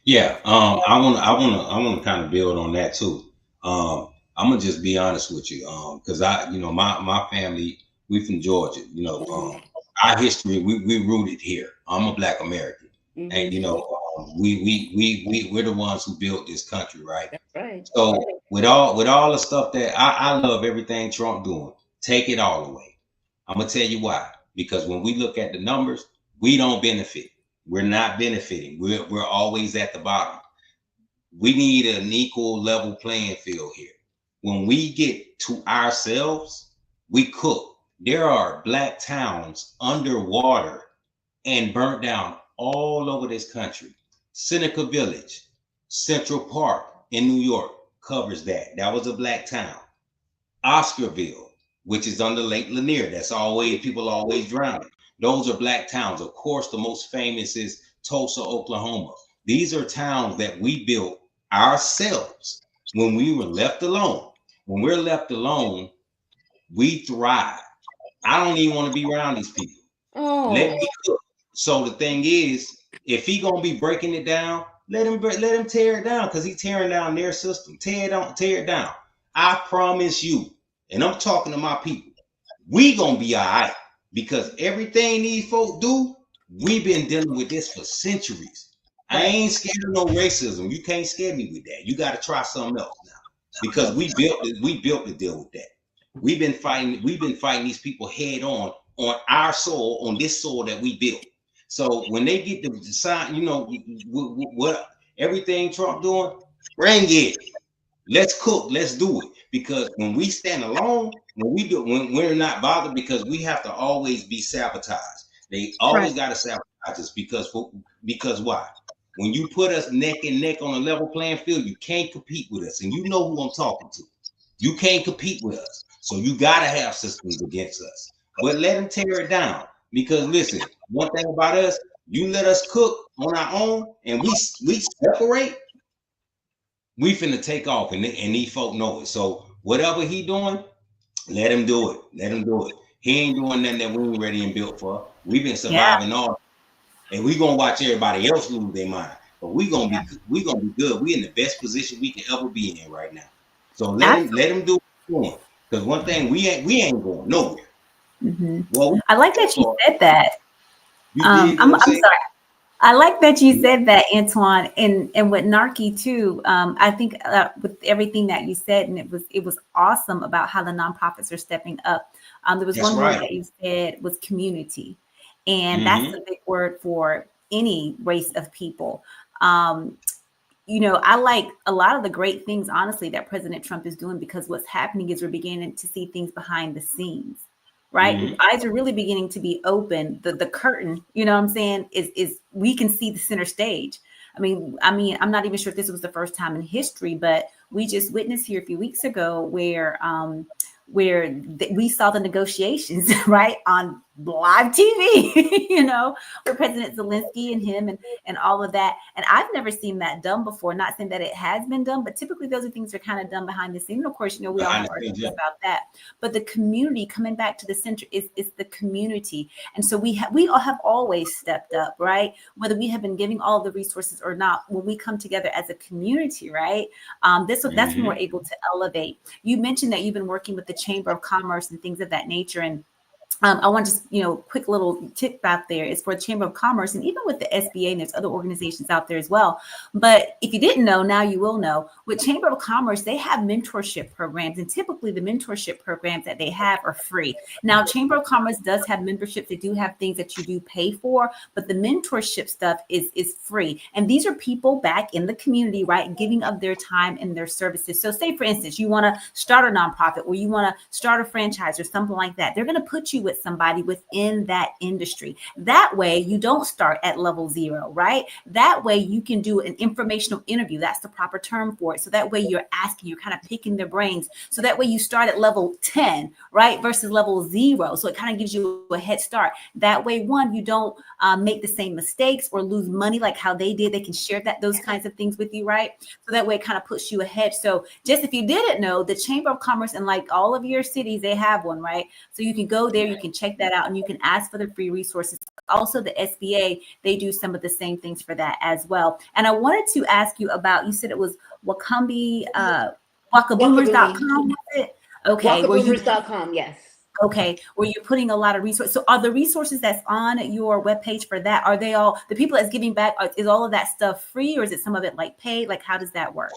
Yeah, I want to kind of build on that too. I'm gonna just be honest with you, because my family, we from Georgia. Our history, we rooted here. I'm a Black American, and we're the ones who built this country, right? That's right. So with all the stuff that I love everything Trump doing, take it all away. I'm gonna tell you why. Because when we look at the numbers, we don't benefit. We're not benefiting. We're always at the bottom. We need an equal level playing field here. When we get to ourselves, we cook. There are Black towns underwater and burnt down all over this country. Seneca Village, Central Park in New York covers that. That was a Black town. Oscarville, which is under Lake Lanier. That's always, people always drowning. Those are Black towns. Of course, the most famous is Tulsa, Oklahoma. These are towns that we built ourselves when we were left alone. When we're left alone, we thrive. I don't even want to be around these people. Let me cook. So the thing is, if he gonna be breaking it down, let him tear it down, because he's tearing down their system. Tear it down. I promise you, and I'm talking to my people, we gonna be all right, because everything these folk do, we've been dealing with this for centuries. I ain't scared of no racism. You can't scare me with that. You got to try something else now, because we built to deal with that. We've been fighting these people head on our soil, on this soil that we built. So when they get the sign, what everything Trump doing, bring it. Let's cook. Let's do it. Because when we stand alone, when we're not bothered, because we have to always be sabotaged. They always got to sabotage us, because why? When you put us neck and neck on a level playing field, you can't compete with us. And you know who I'm talking to. You can't compete with us. So you got to have systems against us. But let them tear it down. Because listen, one thing about us, you let us cook on our own and we separate, we finna take off, and these folk know it. So whatever he doing, let him do it. Let him do it. He ain't doing nothing that we ain't ready and built for. We've been surviving all, and we gonna watch everybody else lose their mind. But we gonna be good. We in the best position we can ever be in right now. So let him do it. Because one thing, we ain't going nowhere. Mm-hmm. Well, I like that you said that. I'm sorry. I like that you said that, Antoine, and with Narkie too. I think with everything that you said, and it was awesome about how the nonprofits are stepping up. There was one word that you said was community, and that's a big word for any race of people. I like a lot of the great things, honestly, that President Trump is doing, because what's happening is we're beginning to see things behind the scenes. Right. Eyes are really beginning to be open. The curtain, you know what I'm saying, is we can see the center stage. I mean, I'm not even sure if this was the first time in history, but we just witnessed here a few weeks ago where we saw the negotiations, right, on live TV, with President Zelensky and him and all of that. And I've never seen that done before. Not saying that it has been done, but typically those are things that are kind of done behind the scenes. And of course, we all have arguments about that. But the community coming back to the center is the community. And so we all have always stepped up, right? Whether we have been giving all the resources or not, when we come together as a community, right? That's when we're able to elevate. You mentioned that you've been working with the Chamber of Commerce and things of that nature. And I want to just, quick little tip out there is for the Chamber of Commerce, and even with the SBA, and there's other organizations out there as well. But if you didn't know, now you will know. With Chamber of Commerce, they have mentorship programs, and typically the mentorship programs that they have are free. Now, Chamber of Commerce does have memberships. They do have things that you do pay for, but the mentorship stuff is free. And these are people back in the community, right, giving of their time and their services. So say, for instance, you want to start a nonprofit, or you want to start a franchise or something like that. They're going to put you with somebody within that industry. That way you don't start at level 0, right? That way you can do an informational interview. That's the proper term for it. So that way you're asking, you're kind of picking their brains. So that way you start at level 10, right? Versus level 0. So it kind of gives you a head start. That way, one, you don't make the same mistakes or lose money like how they did. They can share those kinds of things with you, right? So that way it kind of puts you ahead. So just if you didn't know, the Chamber of Commerce in like all of your cities, they have one, right? So you can go there, you can check that out, and you can ask for the free resources. Also, the SBA, they do some of the same things for that as well. And I wanted to ask you about, you said it was Wakaboomee, Wakaboomers.com, was it? Okay. Wakaboomers.com, yes. Okay, where you're putting a lot of resources. So are the resources that's on your webpage for that, are they all, the people that's giving back, is all of that stuff free, or is it some of it like paid? Like, how does that work?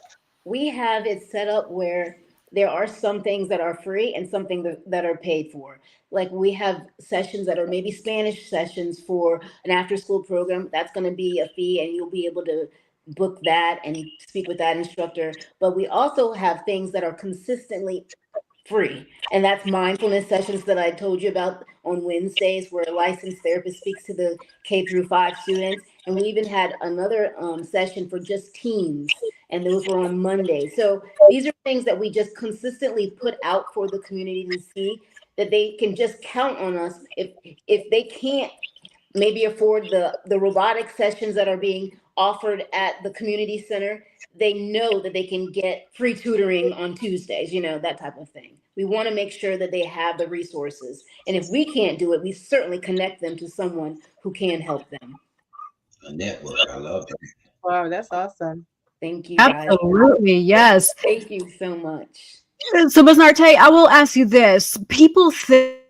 We have it set up where there are some things that are free and some things that are paid for. Like we have sessions that are maybe Spanish sessions for an after school program. That's going to be a fee, and you'll be able to book that and speak with that instructor. But we also have things that are consistently free. And that's mindfulness sessions that I told you about on Wednesdays, where a licensed therapist speaks to the K-5 students. And we even had another session for just teens, and those were on Monday. So these are things that we just consistently put out for the community to see, that they can just count on us. If they can't maybe afford the robotic sessions that are being offered at the community center, they know that they can get free tutoring on Tuesdays, that type of thing. We want to make sure that they have the resources. And if we can't do it, we certainly connect them to someone who can help them. A network. I love that. Wow, that's awesome. Thank you, guys. Absolutely, yes. Thank you so much. So, Ms. Nartey, I will ask you this. People think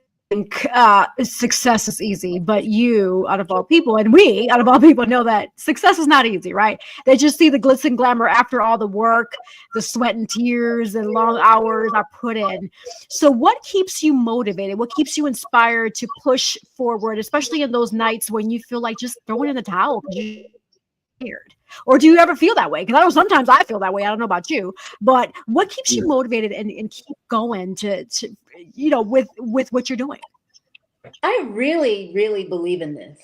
success is easy, but you, out of all people, and we, out of all people, know that success is not easy, right? They just see the glitz and glamour after all the work, the sweat and tears and long hours are put in. So what keeps you motivated? What keeps you inspired to push forward, especially in those nights when you feel like just throwing in the towel because you're tired? Or do you ever feel that way? Because I know sometimes I feel that way. I don't know about you, but what keeps you motivated and keep going to with what you're doing? I really, really believe in this.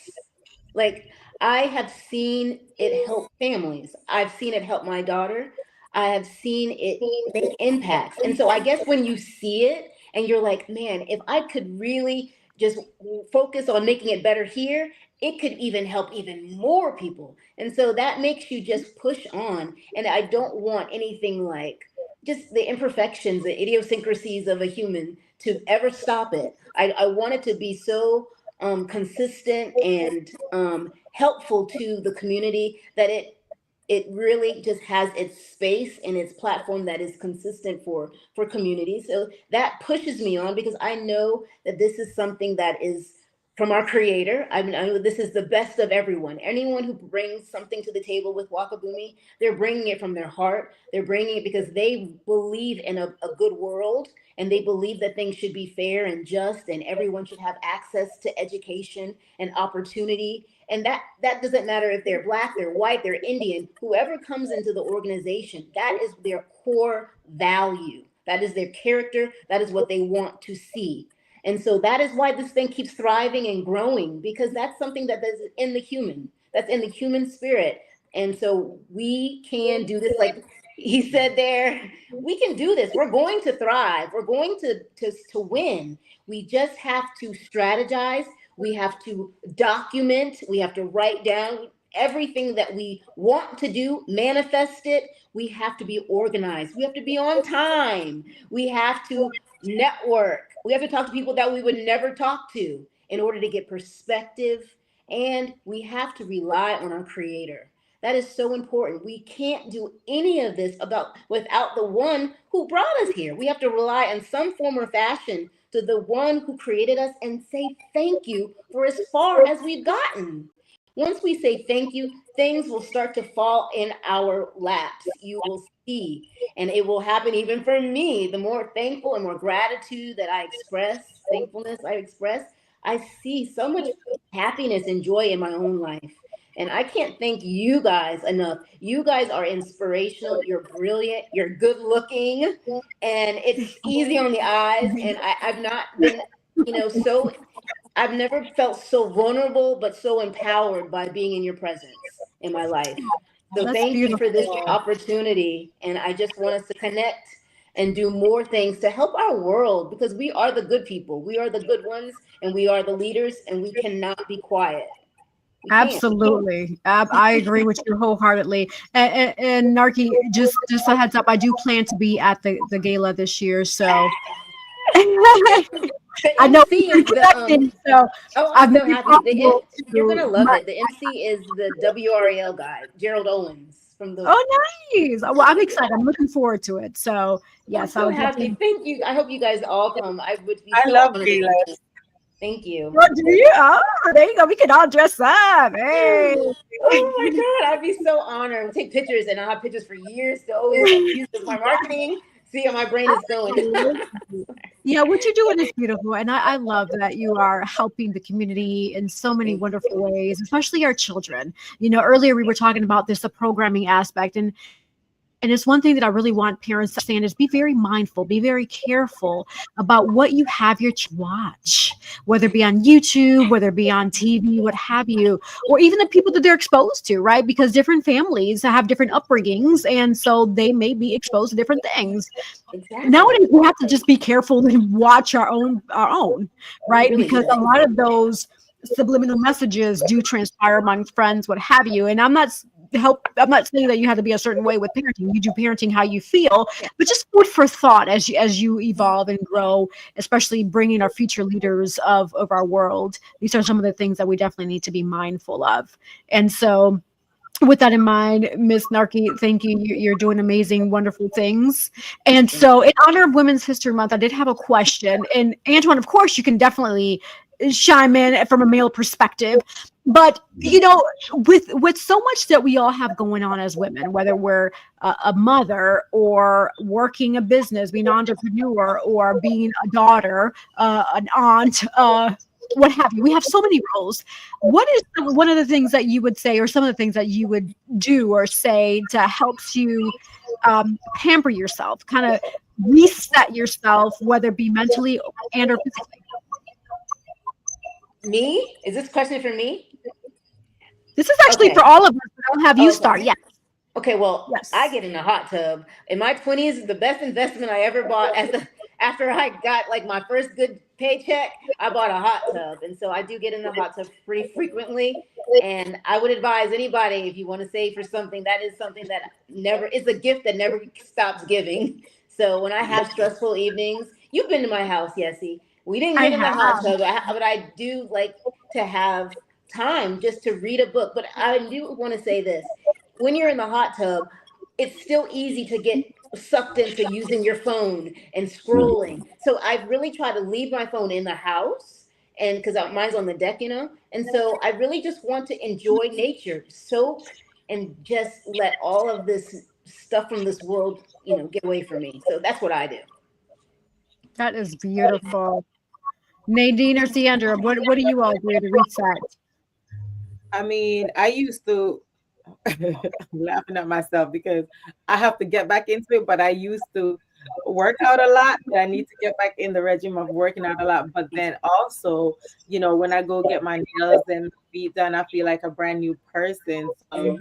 Like, I have seen it help families. I've seen it help my daughter. I have seen it make impacts. And so I guess when you see it and you're like, man, if I could really just focus on making it better here, it could even help even more people. And so that makes you just push on. And I don't want anything like just the imperfections, the idiosyncrasies of a human to ever stop it. I want it to be so consistent and helpful to the community that it really just has its space and its platform that is consistent for communities. So that pushes me on, because I know that this is something that is from our creator. I know this is the best of everyone. Anyone who brings something to the table with Wakaboomee, they're bringing it from their heart. They're bringing it because they believe in a good world, and they believe that things should be fair and just, and everyone should have access to education and opportunity. And that doesn't matter if they're Black, they're white, they're Indian, whoever comes into the organization, that is their core value. That is their character. That is what they want to see. And so that is why this thing keeps thriving and growing, because that's something that is in the human, that's in the human spirit. And so we can do this. Like he said there, we can do this. We're going to thrive. We're going to win. We just have to strategize. We have to document. We have to write down everything that we want to do, manifest it. We have to be organized. We have to be on time. We have to network. We have to talk to people that we would never talk to in order to get perspective. And we have to rely on our creator. That is so important. We can't do any of this without the one who brought us here. We have to rely in some form or fashion to the one who created us and say thank you for as far as we've gotten. Once we say thank you, things will start to fall in our laps. You will see, and it will happen even for me. The more thankful and more gratitude that I express, thankfulness I express, I see so much happiness and joy in my own life. And I can't thank you guys enough. You guys are inspirational. You're brilliant. You're good looking, and it's easy on the eyes. And I've not been, so I've never felt so vulnerable, but so empowered by being in your presence in my life. So That's thank you for this beautiful. opportunity. And I just want us to connect and do more things to help our world, because we are the good people. We are the good ones, and we are the leaders, and we cannot be quiet. We can't. Absolutely. I agree with you wholeheartedly. And Narkie, just a heads up, I do plan to be at the gala this year. So The I know MC we're is the connected, so oh, I've I'm so made happy. possible You're gonna to love it. The MC is the WRAL guy, Gerald Owens from the. Oh, nice. Well, I'm excited. I'm looking forward to it. So I'm yes, I so would happy. definitely. Thank you. I hope you guys all come. I would be I so love honored. galas. Thank you. What do you? Oh, there you go. We can all dress up. Hey. Oh my God, I'd be so honored. We'll take pictures, and I'll have pictures for years to always use as my marketing. See how my brain is going. Yeah, what you're doing is beautiful. And I love that you are helping the community in so many wonderful ways, especially our children. Earlier we were talking about the programming aspect. And it's one thing that I really want parents to understand is be very mindful, be very careful about what you have your child watch, whether it be on YouTube, whether it be on TV, what have you, or even the people that they're exposed to, right? Because different families have different upbringings, and so they may be exposed to different things. Exactly. Nowadays, we have to just be careful and watch our own, right? Really Because do. a lot of those subliminal messages do transpire among friends, what have you. And I'm not saying that you have to be a certain way with parenting. You do parenting how you feel, but just food for thought as you evolve and grow, especially bringing our future leaders of our world. These are some of the things that we definitely need to be mindful of. And so with that in mind, Miss Narkie, thank you. You're doing amazing, wonderful things. And so in honor of Women's History Month, I did have a question. And Antoine, of course, you can definitely chime in from a male perspective. But, with so much that we all have going on as women, whether we're a mother or working a business, being an entrepreneur or being a daughter, an aunt, what have you. We have so many roles. What is one of the things that you would say, or some of the things that you would do or say to help you pamper yourself, kind of reset yourself, whether it be mentally and or physically? Me? Is this question for me? This is actually for all of us, but I'll have you start. Yes. Okay, well, Yes. I get in a hot tub. In my 20s, the best investment I ever bought after I got like my first good paycheck, I bought a hot tub. And so I do get in the hot tub pretty frequently. And I would advise anybody, if you want to save for something, that is something that it's a gift that never stops giving. So when I have stressful evenings, you've been to my house, Yessie. We didn't get in the hot tub, but I do like to have time just to read a book. But I do want to say this. When you're in the hot tub, it's still easy to get sucked into using your phone and scrolling. So I really try to leave my phone in the house, and because mine's on the deck, and so I really just want to enjoy nature, soak, and just let all of this stuff from this world, get away from me. So that's what I do. That is beautiful. Nadine or Sandra, what do you all do to reset? I mean, I used to I'm laughing at myself because I have to get back into it, but I used to work out a lot. I need to get back in the regime of working out a lot. But then also, when I go get my nails and feet done, I feel like a brand new person. So,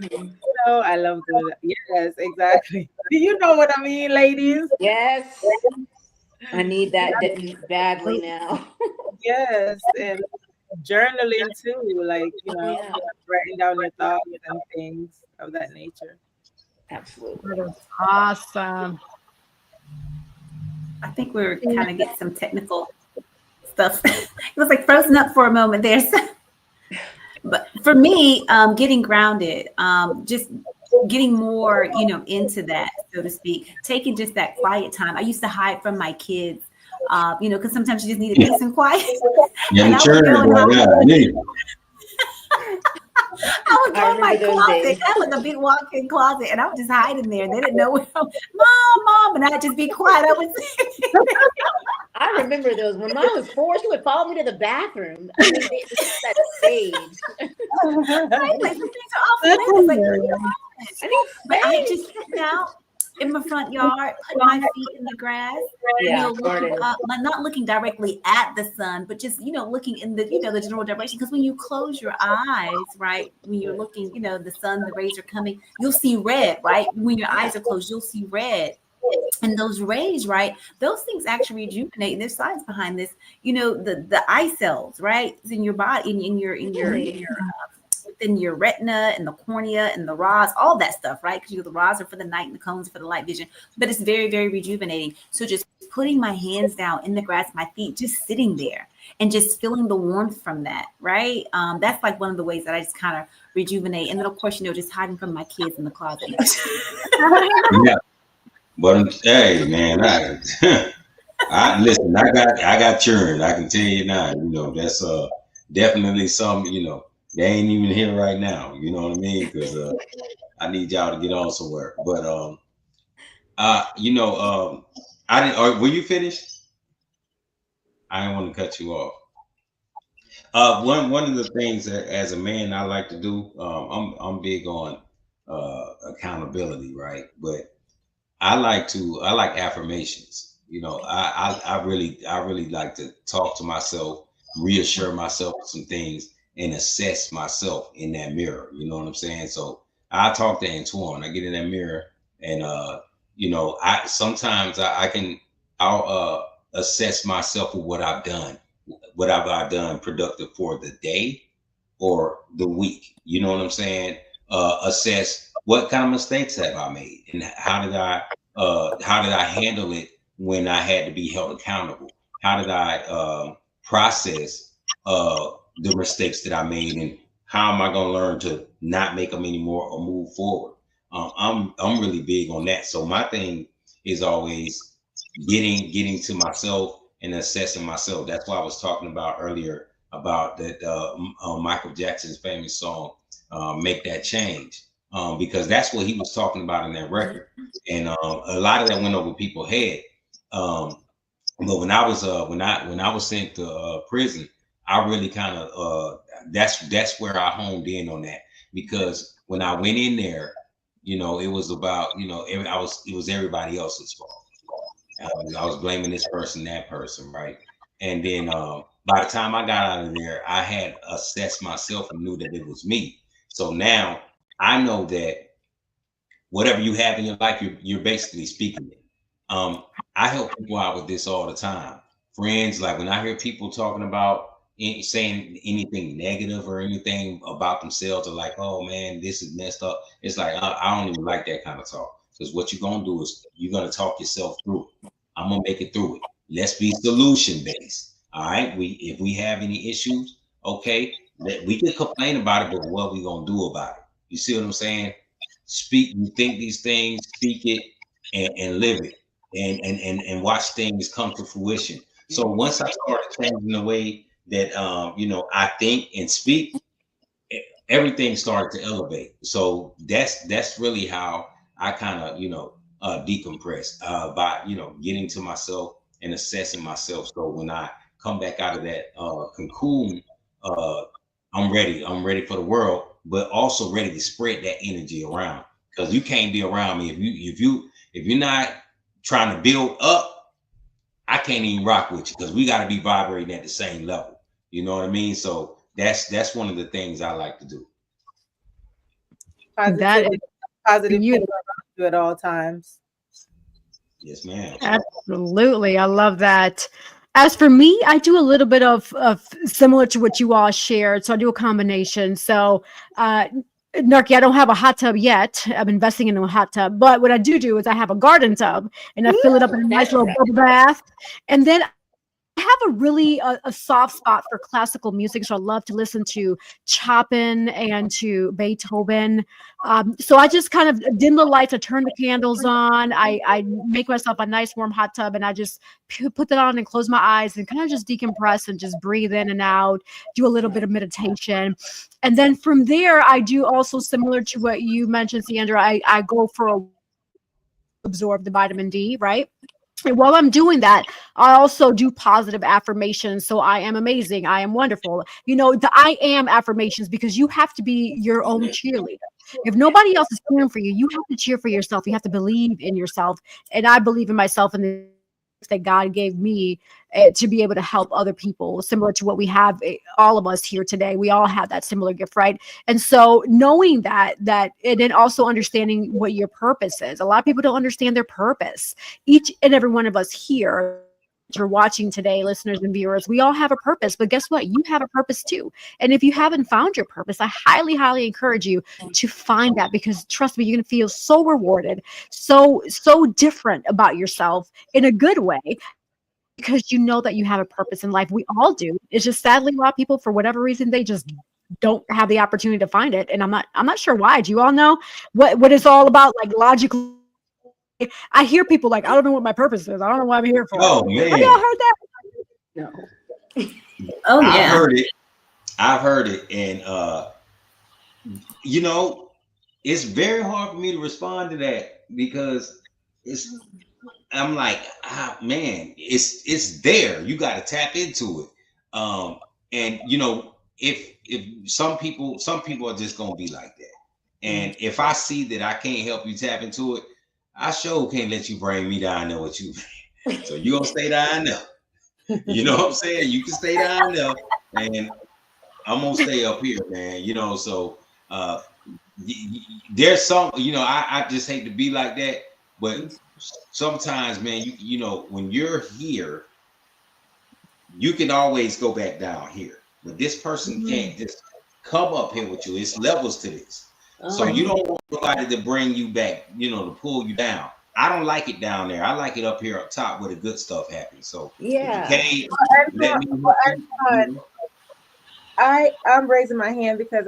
I love doing that. Yes, exactly. You know what I mean, ladies? Yes. I need that badly now. Yes. And journaling too, like, writing down your thoughts and things of that nature. Absolutely. That is awesome. I think we were kind of getting some technical stuff. It was like frozen up for a moment there. But for me, getting grounded, just getting more, into that, so to speak, taking just that quiet time. I used to hide from my kids, because sometimes you just need a peace and quiet. Yeah, I would go in my closet. I had like a big walk-in closet, and I was just hiding there. They didn't know, Mom, and I'd just be quiet. I remember those. When mine was 4, she would follow me to the bathroom. I mean, that stage. Right? Like, some things are off limits. Like, I just sit down. in my front yard, putting my feet in the grass, looking up, not looking directly at the sun, but just, looking in the, the general direction. Because when you close your eyes, right, when you're looking, the sun, the rays are coming, you'll see red, right? When your eyes are closed, you'll see red. And those rays, right, those things actually rejuvenate. And there's science behind this. The eye cells, right, in your body, in your within your retina and the cornea and the rods, all that stuff, right? Because the rods are for the night and the cones are for the light vision. But it's very, very rejuvenating. So just putting my hands down in the grass, my feet, just sitting there and just feeling the warmth from that, right? That's like one of the ways that I just kind of rejuvenate. And then, of course, just hiding from my kids in the closet. Yeah. But hey, man, I listen. I got churned. I can tell you now. That's definitely something. They ain't even here right now. You know what I mean? Because I need y'all to get on somewhere. But I didn't. Were you finished? I didn't want to cut you off. One of the things that as a man I like to do. I'm big on accountability, right? But I like affirmations. I really like to talk to myself, reassure myself of some things, and assess myself in that mirror. You know what I'm saying? So I talk to Antoine. I get in that mirror, and I'll assess myself for what I've done, what have I done productive for the day or the week. You know what I'm saying? Assess what kind of mistakes have I made, and how did I handle it when I had to be held accountable? How did I process the mistakes that I made, and how am I going to learn to not make them anymore or move forward? I'm really big on that. So my thing is always getting to myself and assessing myself. That's why I was talking about earlier about that Michael Jackson's famous song, "Make That Change," because that's what he was talking about in that record, and a lot of that went over people's head. But when I was sent to prison, I really kind of that's where I honed in on that, because when I went in there, it was about it was everybody else's fault. I was blaming this person, that person, right? And then by the time I got out of there, I had assessed myself and knew that it was me. So now I know that whatever you have in your life, you're basically speaking it. I help people out with this all the time. Friends, like when I hear people talking about saying anything negative or anything about themselves, or like, oh man, this is messed up. It's like, I don't even like that kind of talk, because what you're going to do is you're going to talk yourself through it. I'm going to make it through it. Let's be solution based. All right. If we have any issues, okay, we can complain about it, but what we going to do about it? You see what I'm saying? You think these things, speak it, and live it, and watch things come to fruition. So once I started changing the way that I think and speak, everything started to elevate. So that's really how I kind of decompress by getting to myself and assessing myself. So when I come back out of that cocoon, I'm ready for the world, but also ready to spread that energy around, because you can't be around me if you're not trying to build up. I can't even rock with you, because we got to be vibrating at the same level. You know what I mean? So that's one of the things I like to do. Positive people at all times. Yes, ma'am. Absolutely. I love that. As for me, I do a little bit of similar to what you all shared. So I do a combination. So, Narkie, I don't have a hot tub yet. I'm investing in a hot tub. But what I do is I have a garden tub, and I fill it up in a nice little bubble bath. And then I have a really a soft spot for classical music, so I love to listen to Chopin and to Beethoven. So I just kind of dim the lights, I turn the candles on, I make myself a nice warm hot tub, and I just put that on and close my eyes and kind of just decompress and just breathe in and out, do a little bit of meditation. And then from there, I do also similar to what you mentioned, Sandra, I go for absorb the vitamin D, right? And while I'm doing that, I also do positive affirmations. So I am amazing. I am wonderful. The I am affirmations, because you have to be your own cheerleader. If nobody else is cheering for you, you have to cheer for yourself. You have to believe in yourself. And I believe in myself and the that God gave me to be able to help other people, similar to what we have, all of us here today. We all have that similar gift, right? And so knowing that, and then also understanding what your purpose is. A lot of people don't understand their purpose. Each and every one of us here, you're watching today, listeners and viewers, we all have a purpose, but guess what? You have a purpose too. And if you haven't found your purpose, I highly, highly encourage you to find that, because trust me, you're going to feel so rewarded, so different about yourself in a good way, because you know that you have a purpose in life. We all do. It's just sadly a lot of people, for whatever reason, they just don't have the opportunity to find it. And I'm not sure why. Do you all know what it's all about? Like, logically, I hear people like, I don't know what my purpose is. I don't know what I'm here for. Oh Have man, y'all heard that? No. Oh I've yeah. heard it. I've heard it, and you know, it's very hard for me to respond to that, because I'm like, man, it's there. You got to tap into it. And if some people are just gonna be like that. And if I see that I can't help you tap into it, I sure can't let you bring me down there with you. So you gonna stay down there. You know what I'm saying? You can stay down there, and I'm gonna stay up here, man. So uh, there's some, I just hate to be like that, but sometimes, man, when you're here, you can always go back down here. But this person can't just come up here with you. It's levels to this. So you don't want somebody to bring you back, to pull you down. I don't like it down there. I like it up here up top where the good stuff happens. So Yeah. if you can't let me I'm raising my hand because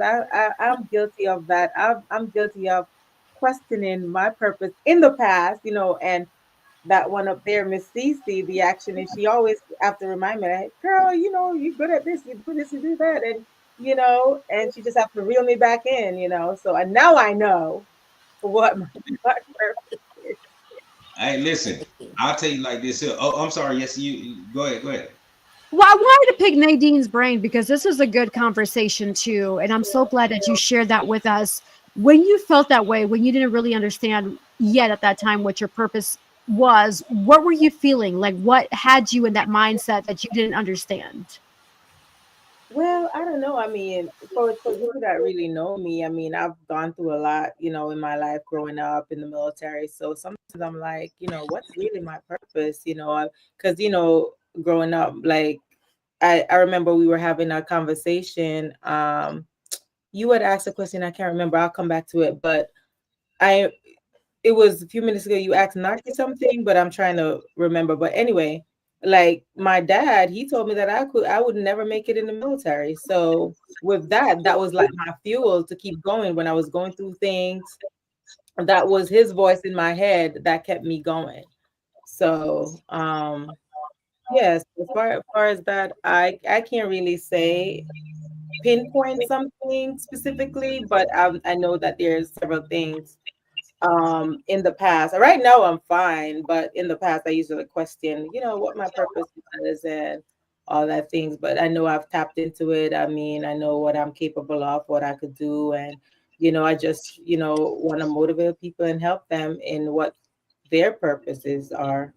I'm guilty of that. I'm guilty of questioning my purpose in the past, and that one up there, Miss Cece, the action, and she always have to remind me, like, girl, you're good at this, you do this, you do that, and and she just have to reel me back in, So and now I know what my purpose is. Hey, listen, I'll tell you like this here. Oh, I'm sorry. Yes, you go ahead. Go ahead. Well, I wanted to pick Nadine's brain because this is a good conversation too. And I'm so glad that you shared that with us. When you felt that way, when you didn't really understand yet at that time what your purpose was, what were you feeling? Like, what had you in that mindset that you didn't understand? Well, I don't know. I mean, for people that really know me, I mean, I've gone through a lot, in my life growing up in the military. So sometimes I'm like, what's really my purpose? Because growing up, like I remember we were having a conversation. You had asked a question, I can't remember. I'll come back to it, but I it was a few minutes ago. You asked Narkie something, but I'm trying to remember. But anyway, like my dad, he told me that I would never make it in the military. So with that, that was like my fuel to keep going when I was going through things. That was his voice in my head that kept me going. So yes, as far as that, I can't really say pinpoint something specifically, but I know that there's several things in the past. Right now I'm fine, but in the past I usually question, what my purpose is and all that things. But I know I've tapped into it. I mean, I know what I'm capable of, what I could do, and I just want to motivate people and help them in what their purposes are.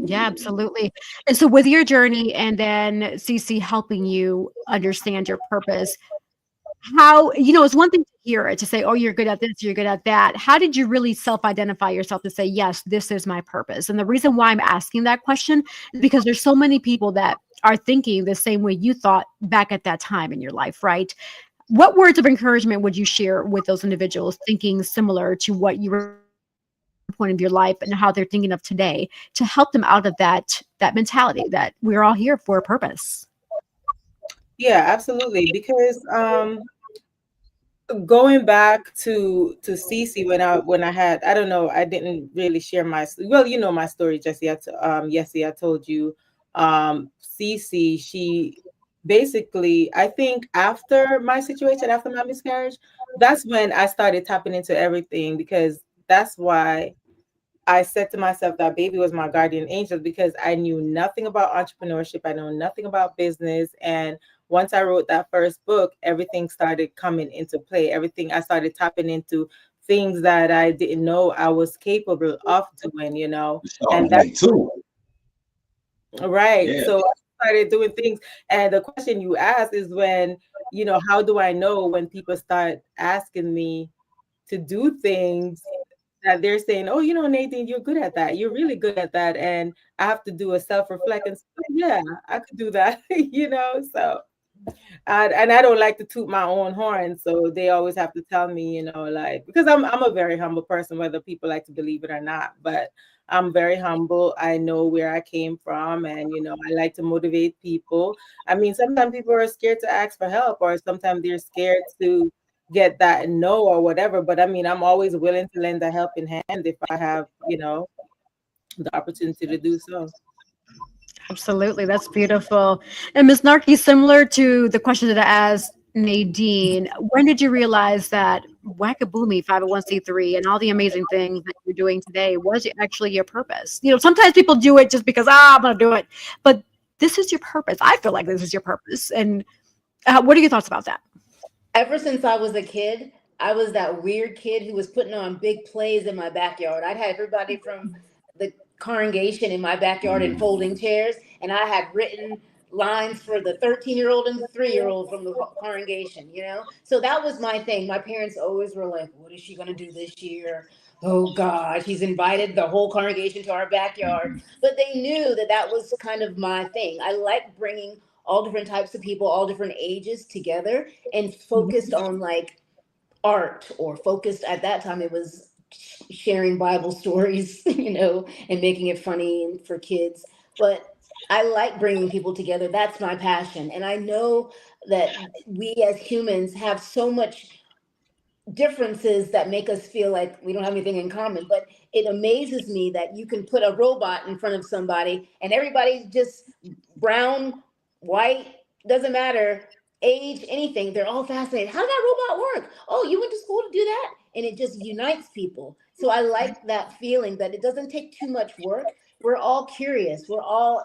Yeah, absolutely. And so with your journey and then CC helping you understand your purpose, how, it's one thing to hear it, to say, oh, you're good at this, you're good at that. How did you really self-identify yourself to say, yes, this is my purpose? And the reason why I'm asking that question is because there's so many people that are thinking the same way you thought back at that time in your life, right? What words of encouragement would you share with those individuals thinking similar to what you were point of your life and how they're thinking of today, to help them out of that mentality that we're all here for a purpose? Yeah, absolutely. Because going back to Cece, when I had, I don't know, I didn't really share well, my story, Jesse. Yes, I told you. Cece, she basically, I think after my situation, after my miscarriage, that's when I started tapping into everything, because that's why I said to myself that baby was my guardian angel because I knew nothing about entrepreneurship. I know nothing about business. And once I wrote that first book, everything started coming into play. Everything I started tapping into things that I didn't know I was capable of doing, you know. And that's too. right. Yeah. So I started doing things. And the question you asked is when, you know, how do I know when people start asking me to do things that they're saying, oh, you know, Nadine, you're good at that. You're really good at that. And I have to do a self-reflect and say, yeah, I could do that, you know. So and I don't like to toot my own horn. So they always have to tell me, you know, like, because I'm a very humble person, whether people like to believe it or not. But I'm very humble. I know where I came from, and you know, I like to motivate people. I mean, sometimes people are scared to ask for help, or sometimes they're scared to get that no or whatever. But I mean, I'm always willing to lend a helping hand if I have, you know, the opportunity to do so. Absolutely. That's beautiful. And Ms. Narky, similar to the question that I asked Nadine, when did you realize that Wakaboomee 501c3 and all the amazing things that you're doing today was actually your purpose? You know, sometimes people do it just because, I'm going to do it. But this is your purpose. I feel like this is your purpose. And what are your thoughts about that? Ever since I was a kid, I was that weird kid who was putting on big plays in my backyard. I'd have everybody from the congregation in my backyard in folding chairs, and I had written lines for the 13-year-old and the 3-year-old from the congregation, you know? So that was my thing. My parents always were like, what is she going to do this year? Oh God, she's invited the whole congregation to our backyard. But they knew that that was kind of my thing. I like bringing all different types of people, all different ages together and focused on like art, or focused at that time, it was sharing Bible stories, you know, and making it funny for kids. But I like bringing people together. That's my passion. And I know that we as humans have so much differences that make us feel like we don't have anything in common. But it amazes me that you can put a robot in front of somebody and everybody just brown, white, doesn't matter, age, anything. They're all fascinated. How did that robot work? Oh, you went to school to do that? And it just unites people. So I like that feeling that it doesn't take too much work. We're all curious. We're all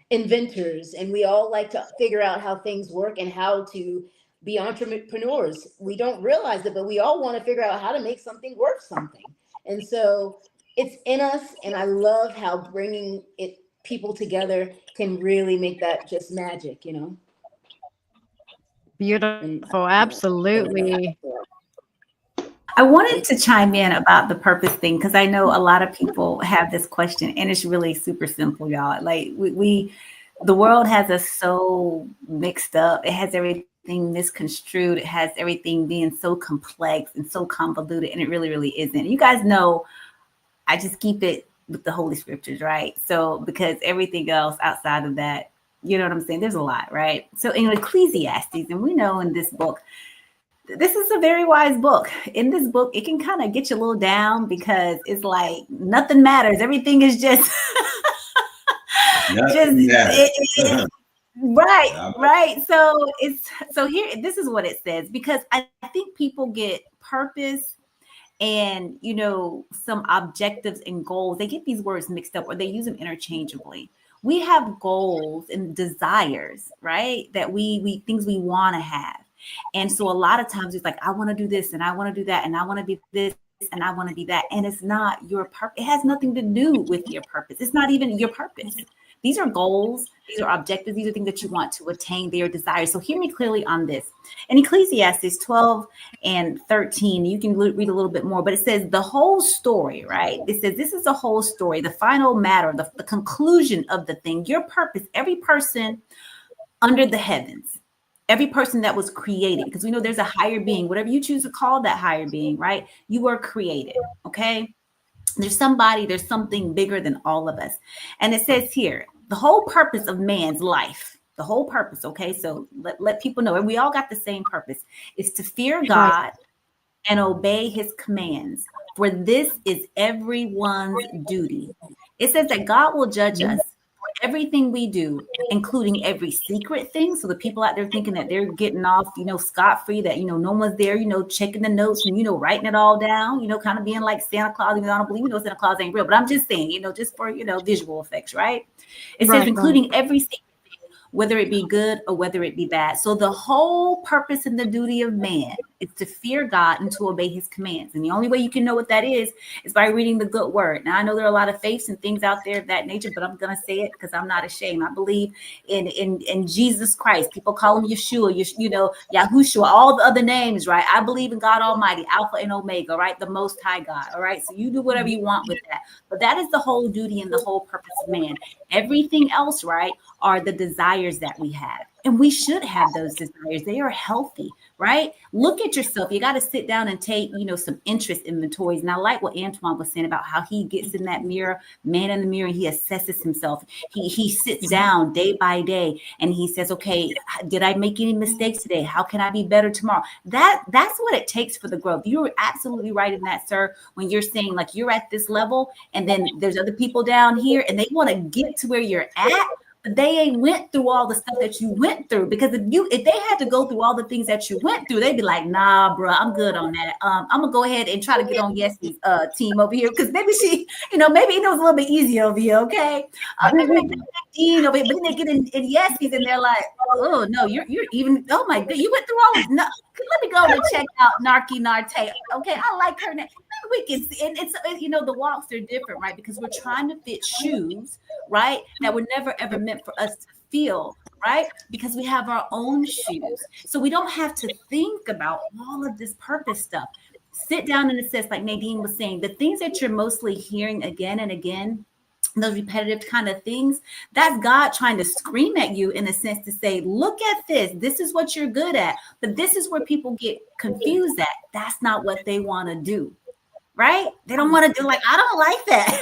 inventors, and we all like to figure out how things work and how to be entrepreneurs. We don't realize it, but we all want to figure out how to make something worth something. And so it's in us, and I love how bringing it people together can really make that just magic, you know. Beautiful. Absolutely. I wanted to chime in about the purpose thing because I know a lot of people have this question, and it's really super simple, y'all. Like the world has us so mixed up. It has everything misconstrued. It has everything being so complex and so convoluted, and it really, really isn't. You guys know I just keep it with the Holy Scriptures, right? So because everything else outside of that, you know what I'm saying? There's a lot, right? So in Ecclesiastes, and we know in this book, this is a very wise book. In this book, it can kind of get you a little down because it's like nothing matters. Everything is just right. So here, this is what it says, because I think people get purpose and, you know, some objectives and goals. They get these words mixed up or they use them interchangeably. We have goals and desires, right? That we things we want to have. And so a lot of times it's like, I want to do this and I want to do that and I want to be this and I want to be that. And it's not your purpose. It has nothing to do with your purpose. It's not even your purpose. These are goals. These are objectives. These are things that you want to attain, their desires. So hear me clearly on this. In Ecclesiastes 12 and 13, you can read a little bit more, but it says the whole story, right? It says this is the whole story, the final matter, the conclusion of the thing, your purpose, every person under the heavens, every person that was created, because we know there's a higher being, whatever you choose to call that higher being, right? You were created, okay? There's something bigger than all of us. And it says here, the whole purpose of man's life, the whole purpose, okay? So let people know, and we all got the same purpose, is to fear God and obey his commands. For this is everyone's duty. It says that God will judge us for everything we do, including every secret thing. So the people out there thinking that they're getting off, scot-free, that, no one's there, checking the notes and, writing it all down, kind of being like Santa Claus. Even though I don't believe, Santa Claus ain't real, but I'm just saying, just for, visual effects, right? It says, including every secret, whether it be good or whether it be bad. So the whole purpose and the duty of man is to fear God and to obey his commands. And the only way you can know what that is by reading the good word. Now, I know there are a lot of faiths and things out there of that nature, but I'm going to say it because I'm not ashamed. I believe in Jesus Christ. People call him Yeshua, Yahushua, all the other names, right? I believe in God Almighty, Alpha and Omega, right? The Most High God, all right? So you do whatever you want with that. But that is the whole duty and the whole purpose of man. Everything else, right, are the desires that we have. And we should have those desires. They are healthy, right? Look at yourself. You got to sit down and take, some interest inventories. And I like what Antoine was saying about how he gets in that mirror, man in the mirror, and he assesses himself. He sits down day by day and he says, okay, did I make any mistakes today? How can I be better tomorrow? That's what it takes for the growth. You're absolutely right in that, sir, when you're saying like you're at this level and then there's other people down here and they want to get to where you're at. They ain't went through all the stuff that you went through, because if they had to go through all the things that you went through, they'd be like, nah, bro, I'm good on that. I'm gonna go ahead and try to get on Yesie's team over here, because maybe she, maybe it was a little bit easier over here, okay? Maybe Dean over here, but then they get in Yesie's and they're like, oh no, you're even, oh my god, you went through all this. No, let me go and check out Narkie Nartey. Okay, I like her name. We can see, and it's the walks are different, right? Because we're trying to fit shoes, right, that were never ever meant for us to feel, right? Because we have our own shoes, so we don't have to think about all of this purpose stuff. Sit down and assess, like Nadine was saying, the things that you're mostly hearing again and again, those repetitive kind of things, that's God trying to scream at you in a sense to say, look at this. This is what you're good at, but this is where people get confused at. That's not what they want to do. Right? They don't want to do, like, I don't like that.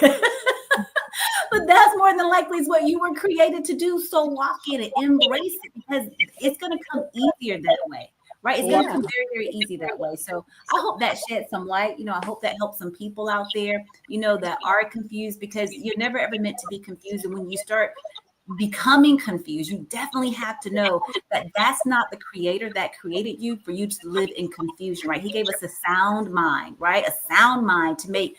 But that's more than likely is what you were created to do. So walk in it, embrace it, because it's going to come easier that way. Right? It's going to come very, very easy that way. So I hope that shed some light. I hope that helps some people out there, that are confused, because you're never ever meant to be confused. And when you start becoming confused, you definitely have to know that that's not the creator that created you for you to live in confusion, right? He gave us a sound mind, right? A sound mind to make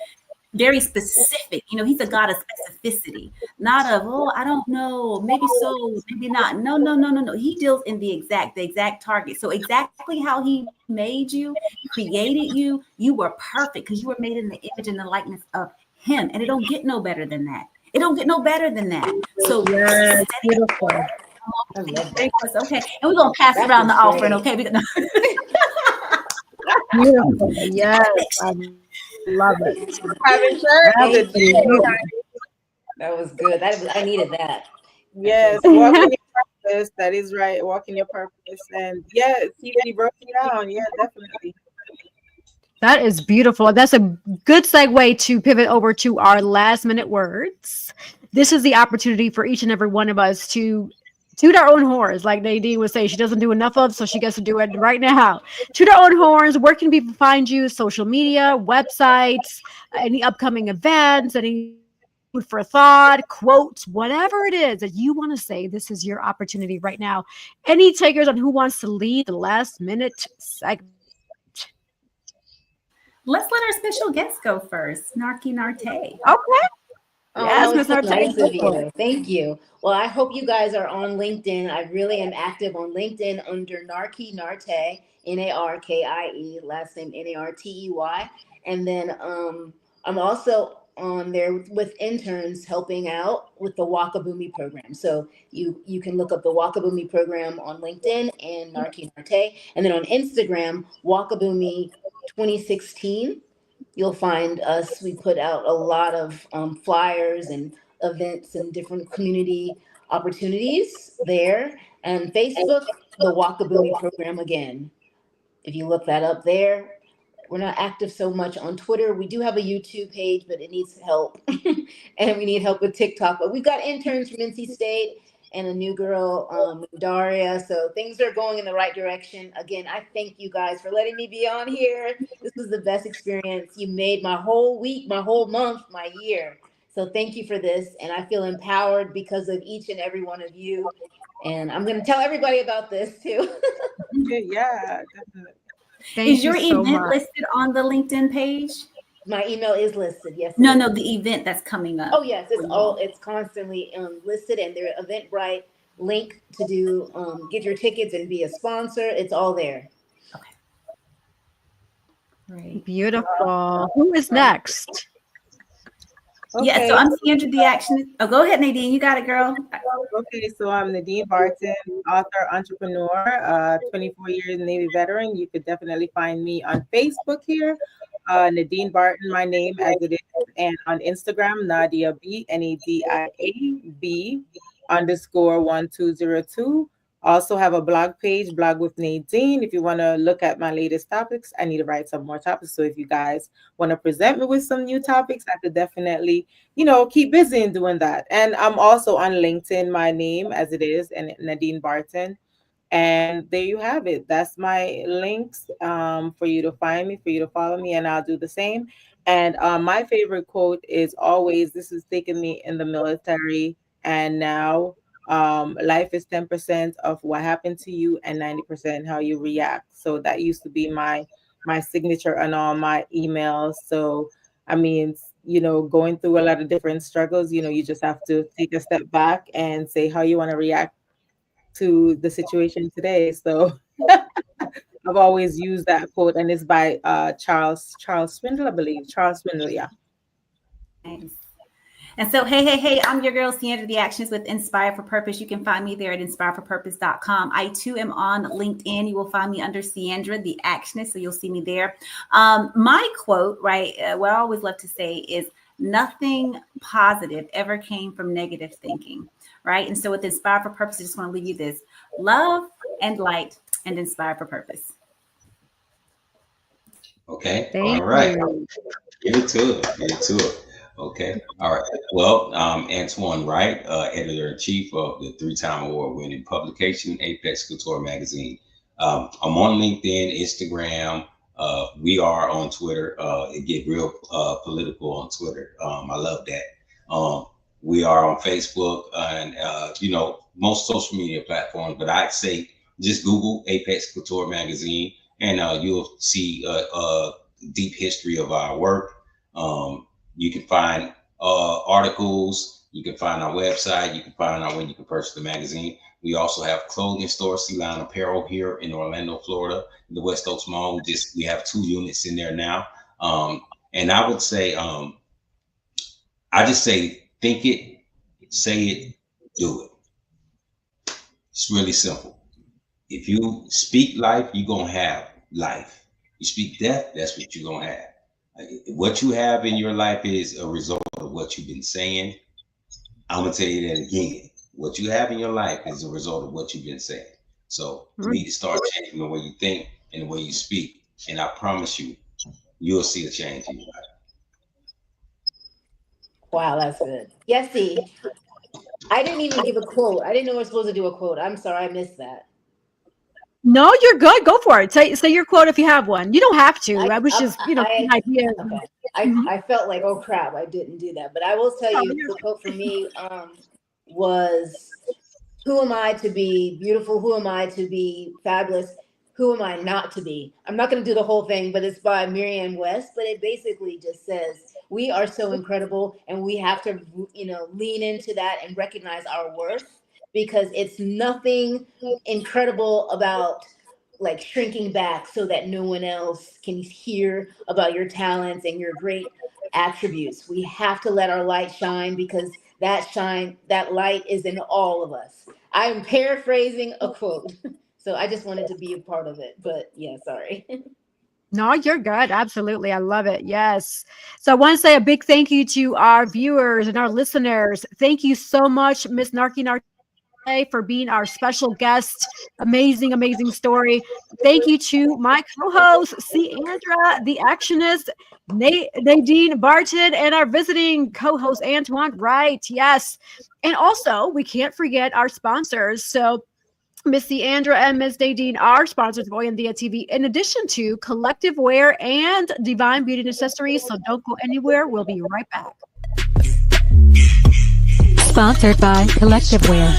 very specific. He's a God of specificity, not of, oh, I don't know, maybe so, maybe not. No. He deals in the exact target. So exactly how he made you, created you, you were perfect because you were made in the image and the likeness of him. And it don't get no better than that. It don't get no better than that. So yes, beautiful. Okay, and we're gonna pass around the offering. Okay, beautiful. Yes, I love it. That was good. I needed that. Yes, walk in your purpose. That is right. Walk in your purpose, and he broke it down. Yeah, definitely. That is beautiful. That's a good segue to pivot over to our last minute words. This is the opportunity for each and every one of us to toot our own horns, like Nadine would say. She doesn't do enough of, so she gets to do it right now. Toot our own horns. Where can people find you? Social media, websites, any upcoming events, any food for thought, quotes, whatever it is that you want to say. This is your opportunity right now. Any takers on who wants to lead the last minute segment? Let's let our special guest go first, Narkie Nartey. Okay. Oh, yes, Ms. Nice of you. Thank you. Well, I hope you guys are on LinkedIn. I really am active on LinkedIn under Narkie Nartey, Narkie, last name Nartey. And then I'm also on there with interns helping out with the Wakaboomee program. So you can look up the Wakaboomee program on LinkedIn and Narkie Nartey. And then on Instagram, Wakaboomee 2016. You'll find us. We put out a lot of flyers and events and different community opportunities there. And Facebook, the Wakaboomee program again. If you look that up there, we're not active so much on Twitter. We do have a YouTube page, but it needs help. And we need help with TikTok. But we've got interns from NC State and a new girl, Daria. So things are going in the right direction. Again, I thank you guys for letting me be on here. This was the best experience. You made my whole week, my whole month, my year. So thank you for this. And I feel empowered because of each and every one of you. And I'm going to tell everybody about this too. Yeah, definitely. Is your so event much. listed on the LinkedIn page? My email is listed. Yes. No, the event that's coming up. Oh yes, it's constantly listed, and there's Eventbrite link to do get your tickets and be a sponsor. It's all there. Okay. Great. Beautiful. Who is next? Okay. Yeah, so I'm Sandra the Actionist. Oh, go ahead, Nadine. You got it, girl. Okay, so I'm Nadine Barton, author, entrepreneur, 24 years Navy veteran. You could definitely find me on Facebook here, Nadine Barton, my name as it is, and on Instagram, Nadia B, NADIAB _1202. Also have a blog page, Blog with Nadine. If you want to look at my latest topics, I need to write some more topics. So if you guys want to present me with some new topics, I could definitely, keep busy in doing that. And I'm also on LinkedIn, my name as it is, and Nadine Barton. And there you have it. That's my links for you to find me, for you to follow me, and I'll do the same. And my favorite quote is always, this is taking me in the military and now, life is 10% of what happened to you and 90% how you react. So that used to be my signature on all my emails. So I mean, going through a lot of different struggles, you just have to take a step back and say how you want to react to the situation today. So I've always used that quote, and it's by Charles Swindle, I believe. Charles Swindle, yeah. Nice. And so, hey, I'm your girl, Sandra the Actionist with Inspire for Purpose. You can find me there at inspireforpurpose.com. I too am on LinkedIn. You will find me under Sandra the Actionist, so you'll see me there. My quote, right, what I always love to say is, nothing positive ever came from negative thinking, right? And so with Inspire for Purpose, I just want to leave you this: love and light and inspire for purpose. Okay. Thank All right. you. Get it to it. Okay. All right. Well, Antoine Wright, editor-in-chief of the 3-time award-winning publication Apex Couture magazine. I'm on LinkedIn, Instagram. We are on Twitter. It get real political on Twitter. I love that. We are on Facebook and most social media platforms. But I'd say just Google Apex Couture magazine, and you'll see a deep history of our work. You can find articles. You can find our website. You can find out when you can purchase the magazine. We also have clothing store, Sea Line Apparel here in Orlando, Florida, in the West Oaks Mall. We have 2 units in there now. And I would say, I just say, think it, say it, do it. It's really simple. If you speak life, you're going to have life. You speak death, that's what you're going to have. What you have in your life is a result of what you've been saying. I'm going to tell you that again. What you have in your life is a result of what you've been saying. So you need to start changing the way you think and the way you speak. And I promise you, you'll see a change in your life. Wow, that's good. Yes, see, I didn't even give a quote. I didn't know we were supposed to do a quote. I'm sorry, I missed that. No, you're good. Go for it. Say your quote if you have one. You don't have to. I was just, an idea. Okay. I felt like, oh crap, I didn't do that. But I will tell you, the quote for me was, who am I to be beautiful? Who am I to be fabulous? Who am I not to be? I'm not going to do the whole thing, but it's by Marianne West. But it basically just says, we are so incredible, and we have to, lean into that and recognize our worth. Because it's nothing incredible about like shrinking back so that no one else can hear about your talents and your great attributes. We have to let our light shine, because that light is in all of us. I'm paraphrasing a quote. So I just wanted to be a part of it. But yeah, sorry. No, you're good. Absolutely. I love it. Yes. So I want to say a big thank you to our viewers and our listeners. Thank you so much, Miss Narkie Nartey, for being our special guest. Amazing, amazing story. Thank you to my co-host, Sandra the Actionist, Nadine Barton, and our visiting co-host, Antoine Wright. Yes. And also, we can't forget our sponsors. So Miss Sandra and Miss Nadine are sponsors of Oyandia TV, in addition to Collective Wear and Divine Beauty and Accessories. So don't go anywhere. We'll be right back. Sponsored by Collective Wear.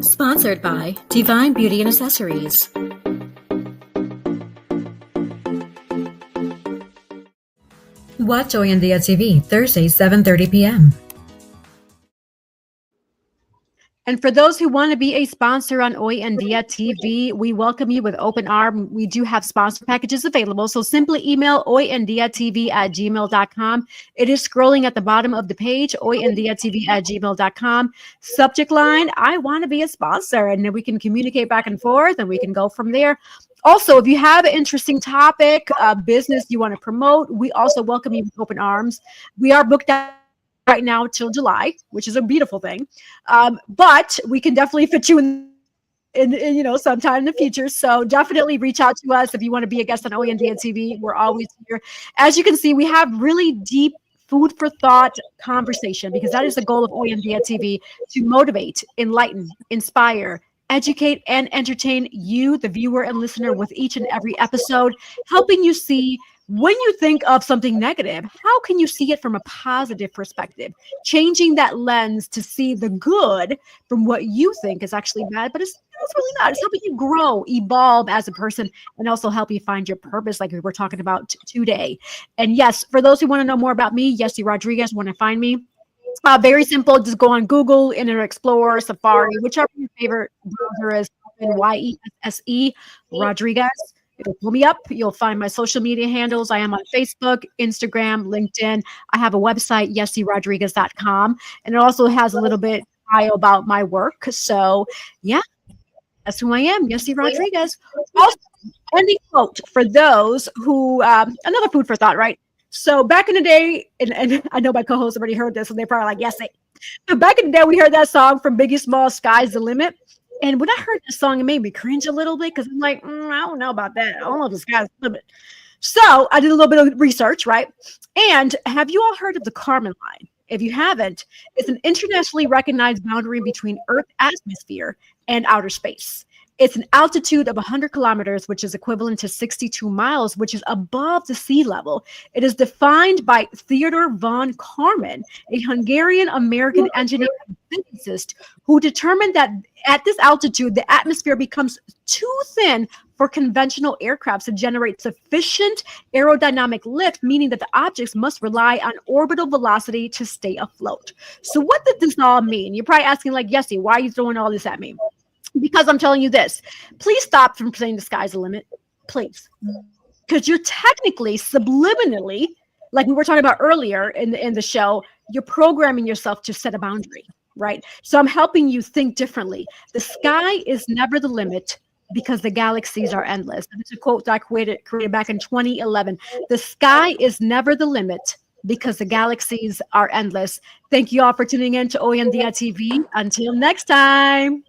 Sponsored by Divine Beauty and Accessories. Watch Oyandia TV Thursday, 7:30 p.m. And for those who want to be a sponsor on Oyandia TV, we welcome you with open arms. We do have sponsor packages available. So simply email oyandiatv@gmail.com. It is scrolling at the bottom of the page, oyandiatv@gmail.com. Subject line, I want to be a sponsor. And then we can communicate back and forth and we can go from there. Also, if you have an interesting topic, business you want to promote, we also welcome you with open arms. We are booked out right now till July, which is a beautiful thing. But we can definitely fit you in sometime in the future. So definitely reach out to us if you want to be a guest on Oyandia TV. We're always here. As you can see, we have really deep food for thought conversation, because that is the goal of Oyandia TV, to motivate, enlighten, inspire, educate, and entertain you, the viewer and listener, with each and every episode, helping you see when you think of something negative, how can you see it from a positive perspective? Changing that lens to see the good from what you think is actually bad, but it's really not. It's helping you grow, evolve as a person, and also help you find your purpose, like we were talking about today. And yes, for those who want to know more about me, Yessie Rodriguez, want to find me, very simple. Just go on Google, Internet Explorer, Safari, whichever your favorite browser is, YESSE Rodriguez. It'll pull me up. You'll find my social media handles. I am on Facebook, Instagram, LinkedIn. I have a website, yessierodriguez.com. And it also has a little bit bio about my work. So yeah, that's who I am, Yessie Rodriguez. Also, ending quote for those who, another food for thought, right? So back in the day, and I know my co-hosts already heard this, and they're probably like, yes, back in the day, we heard that song from Biggie Small, Sky's the Limit. And when I heard this song, it made me cringe a little bit, because I'm like, I don't know about that. I don't know if the sky's the limit. So I did a little bit of research, right? And have you all heard of the Kármán line? If you haven't, it's an internationally recognized boundary between Earth's atmosphere and outer space. It's an altitude of 100 kilometers, which is equivalent to 62 miles, which is above the sea level. It is defined by Theodor von Kármán, a Hungarian-American engineer and physicist, who determined that at this altitude, the atmosphere becomes too thin for conventional aircraft to generate sufficient aerodynamic lift, meaning that the objects must rely on orbital velocity to stay afloat. So what did this all mean? You're probably asking, like, Yessie, why are you throwing all this at me? Because I'm telling you this. Please stop from saying the sky's the limit. Please. Because you're technically, subliminally, like we were talking about earlier in the show, you're programming yourself to set a boundary, right? So I'm helping you think differently. The sky is never the limit, because the galaxies are endless. That's a quote that I created back in 2011. The sky is never the limit, because the galaxies are endless. Thank you all for tuning in to Oyandia TV. Until next time.